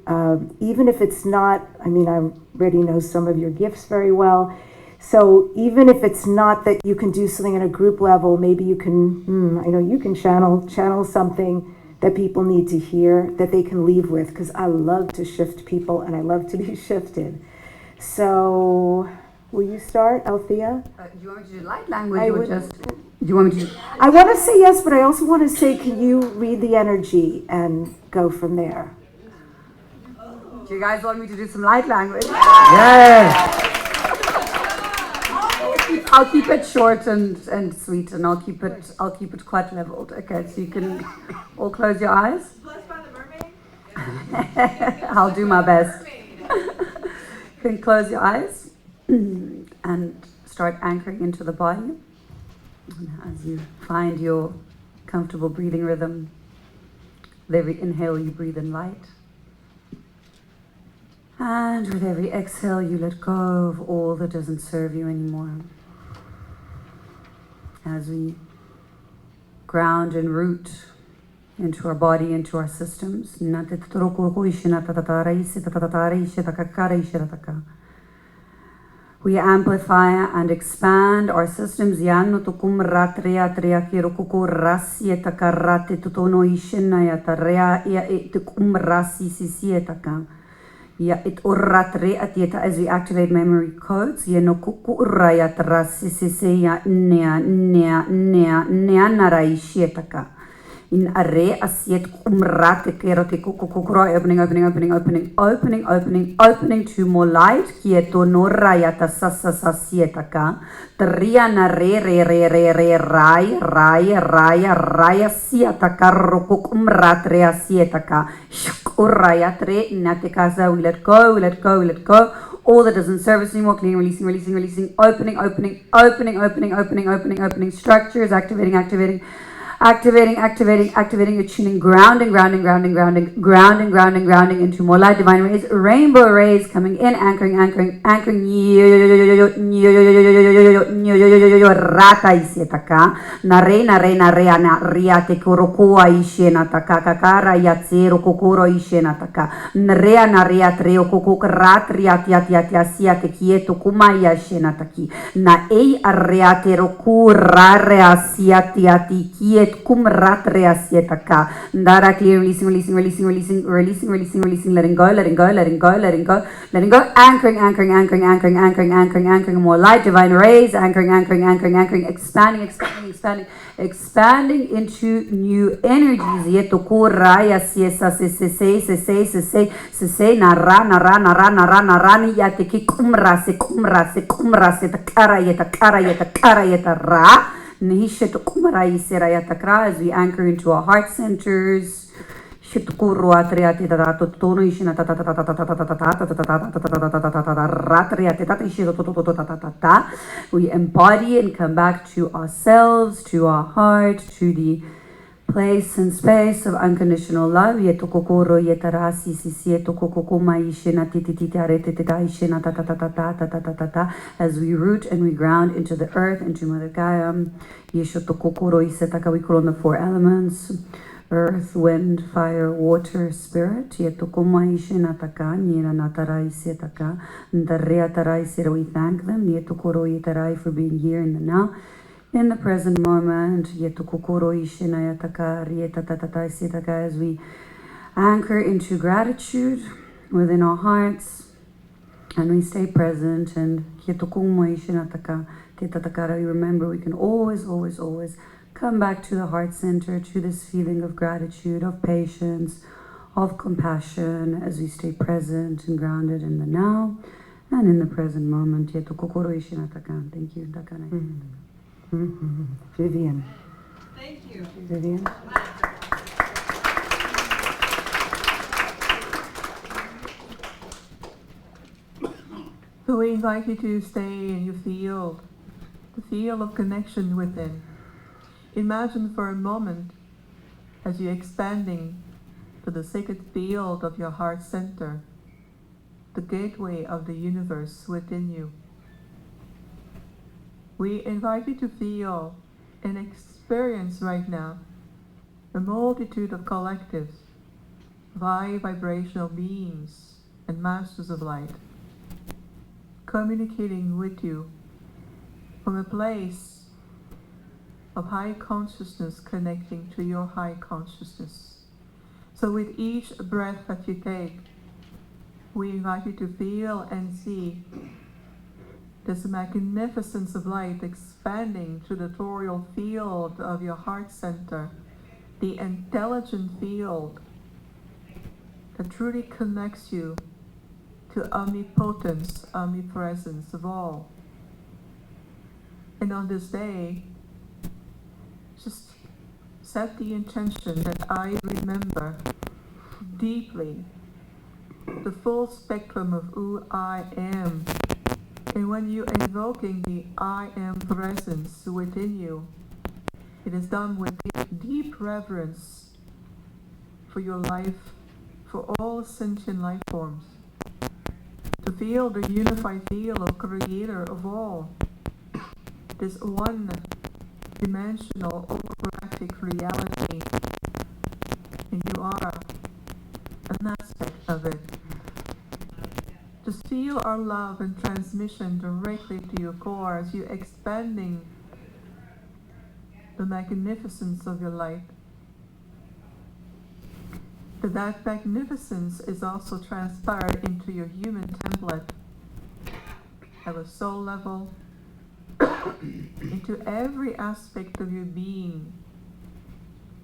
even if it's not, I mean, I already know some of your gifts very well. So even if it's not that you can do something at a group level, maybe you can, I know you can channel something that people need to hear, that they can leave with, because I love to shift people and I love to be shifted. So will you start, Althea? Do you want me to do light language I or would- just? Do you want me to? I want to say yes, but I also want to say, can you read the energy and go from there? Do you guys want me to do some light language? Yeah. I'll keep it short and sweet, and I'll keep it quite leveled. Okay, so you can all close your eyes. Blessed by the mermaid? I'll do my best. You can close your eyes and start anchoring into the body. And as you find your comfortable breathing rhythm, with every inhale you breathe in light. And with every exhale you let go of all that doesn't serve you anymore. As we ground and root into our body, into our systems. We amplify and expand our systems. As we activate memory codes. In array asiet kumrate kerote kukukuro opening to more light kieto norayata sasietaka tria na re raya siataka rukukumratre asietaka shkurayatre natekasa. We let go. All that doesn't serve us anymore, cleaning, releasing, opening, structures, activating, you're tuning, grounding into more light, divine rays, rainbow rays coming in, anchoring, rata isietaka, na riate kurokua ishena taka, kakara yatsero kokoro ishena taka, nrea na riatreo kokokrat riatiatiasiate kieto kumaya shena taki, na ei arreate rokurare asiatiati kieto kumratrea sietaka. Ndara clear, releasing, letting go, anchoring more light, divine rays, anchoring, expanding into new energies. Yetoku raya siesa se nara yateki kumra se takara yeta ra. As we anchor into our heart centers, we embody and come back to ourselves, to our heart, to the place and space of unconditional love. As we root and we ground into the earth, into Mother Gaia, we call on the four elements: earth, wind, fire, water, spirit. We thank them for being here in the now, in the present moment. As we anchor into gratitude within our hearts, and we stay present, and we remember we can always come back to the heart center, to this feeling of gratitude, of patience, of compassion, as we stay present and grounded in the now and in the present moment. Thank you. Vivian. Thank you. Vivian. So we invite you to stay in your field, the field of connection within. Imagine for a moment as you're expanding to the sacred field of your heart center, the gateway of the universe within you. We invite you to feel and experience right now a multitude of collectives, high vibrational beings and masters of light, communicating with you from a place of high consciousness connecting to your high consciousness. So with each breath that you take, we invite you to feel and see this magnificence of light expanding to the torial field of your heart center, the intelligent field that truly connects you to omnipotence, omnipresence of all. And on this day, just set the intention that I remember deeply the full spectrum of who I am. And when you're invoking the I am presence within you, it is done with deep reverence for your life, for all sentient life forms. To feel the unified feel of Creator of all, this one dimensional holographic reality, and you are an aspect of it. Just feel our love and transmission directly to your core as you're expanding the magnificence of your light. That magnificence is also transpired into your human template at a soul level, into every aspect of your being,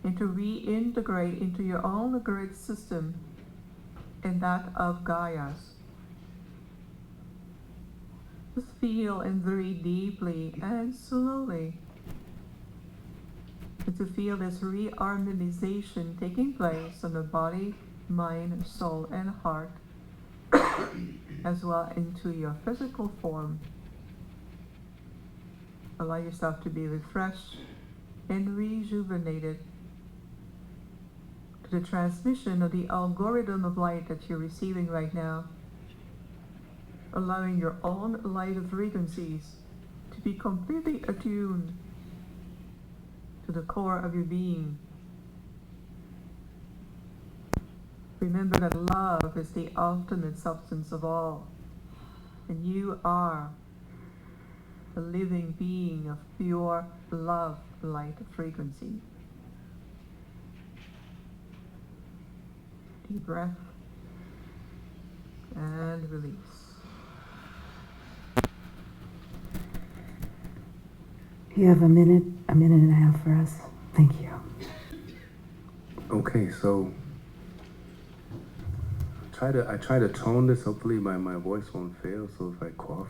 and to reintegrate into your own grid system and that of Gaia's. Just feel and breathe deeply and slowly, and to feel this reharmonization taking place on the body, mind, soul, and heart, as well into your physical form. Allow yourself to be refreshed and rejuvenated to the transmission of the algorithm of light that you're receiving right now, allowing your own light frequencies to be completely attuned to the core of your being. Remember that love is the ultimate substance of all, and you are a living being of pure love light frequency. Deep breath and release. You have a minute and a half for us. Thank you. Okay, so I try to tone this. Hopefully my voice won't fail. So if I cough,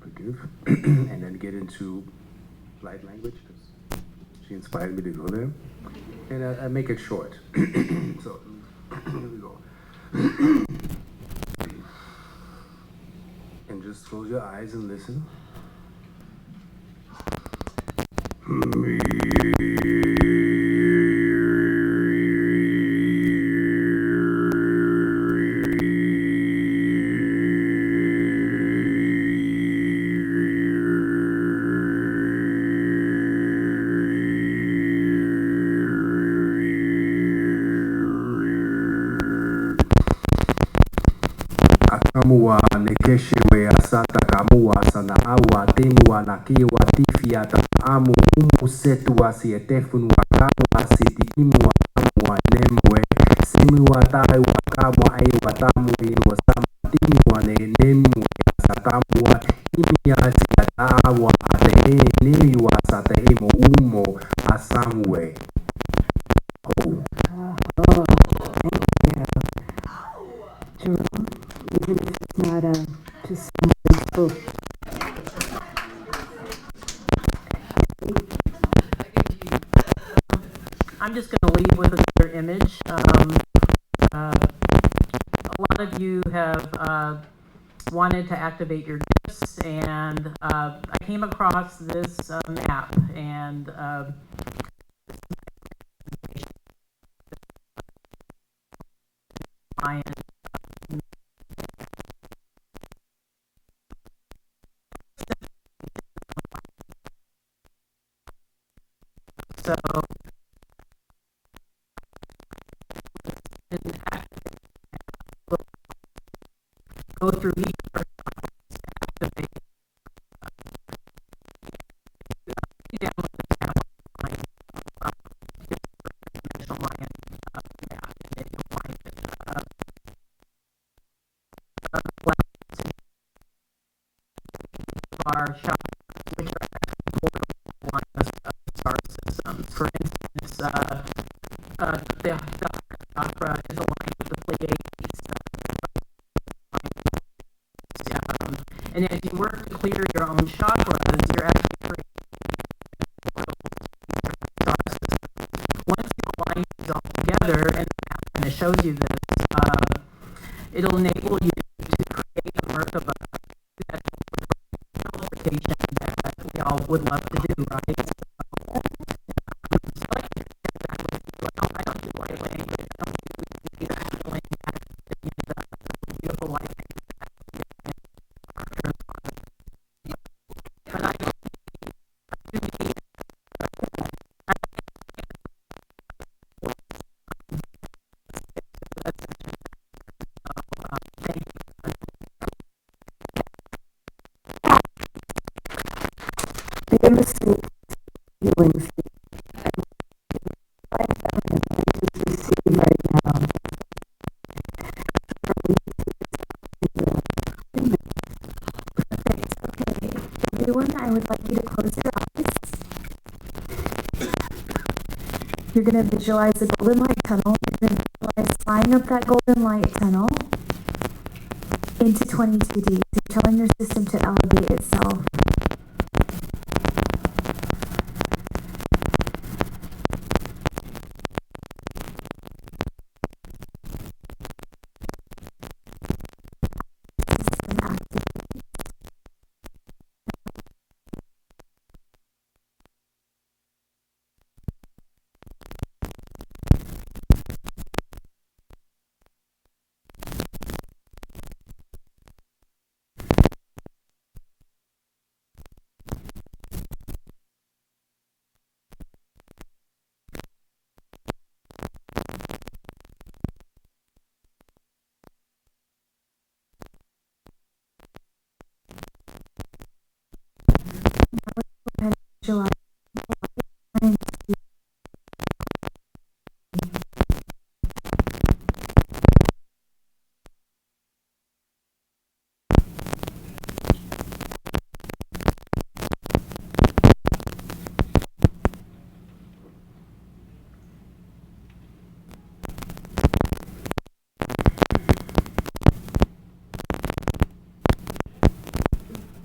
forgive, and then get into light language because she inspired me to go there, and I make it short. So here we go. And just close your eyes and listen. Akamua nekeshewe asata kamua sana awa temua na kiwa tifia ta amu umu setu asietefun wakamu asiti imua amua nemwe semua tai wakamua ai watamu inwa sama timua ne nemwe asatamua imia tia awa ate nemiwa asate imo umo asamwe. Oh. Thank you. Jerome, even if it's not just somebody spoke. I'm just going to leave with another image. A lot of you have wanted to activate your gifts, and I came across this map, and so go through each activate down the line, dimensional line, map, and then you'll find it. Our chakras, which are actually portal lines of star systems. For instance, the chakra is aligned with the Pleiades. And as you work to clear your own chakras, you're actually shows you this. It'll enable you to create a Merkaba application that we all would love to do, right? I don't do white language. I don't do beautiful white language. But I do need the embassy feelings receive right now. Okay, everyone, I would like you to close your eyes. You're going to visualize the golden light tunnel. You're going to visualize flying up that golden light tunnel into 22D. So you're telling your system to elevate itself. System activate. And visualize.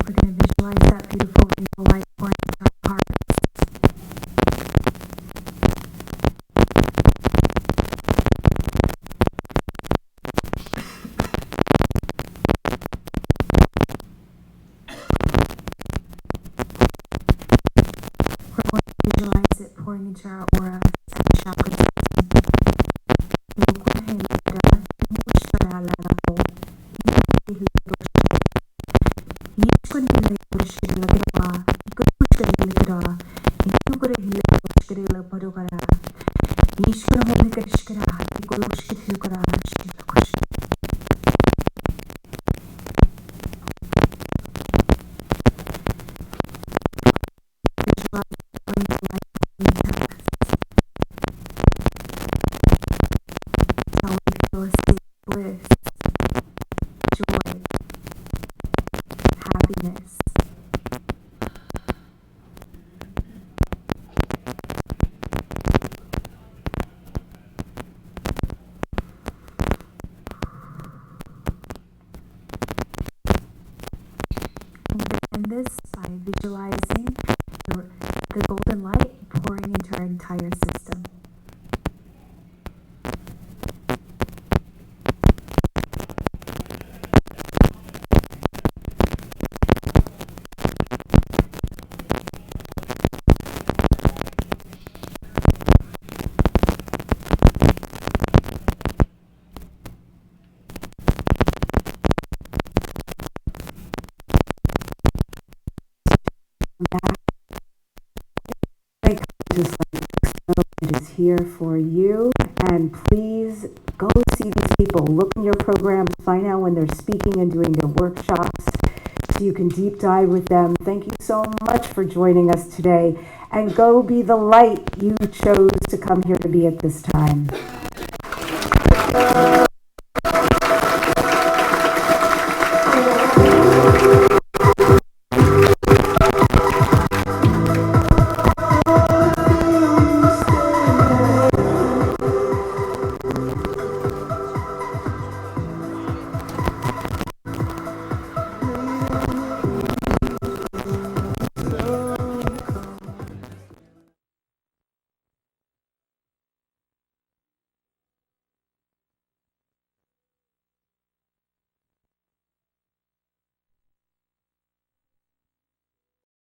We're going to visualize that beautiful rainbow light pouring into our hearts. We're going to visualize it pouring into our aura and chakra system. How we feel a state of bliss, joy, happiness. I'm going to end this by visualizing the golden light pouring into our entire system. It is here for you, and please go see these people. Look in your programs, find out when they're speaking and doing their workshops so you can deep dive with them. Thank you so much for joining us today, and go be the light you chose to come here to be at this time.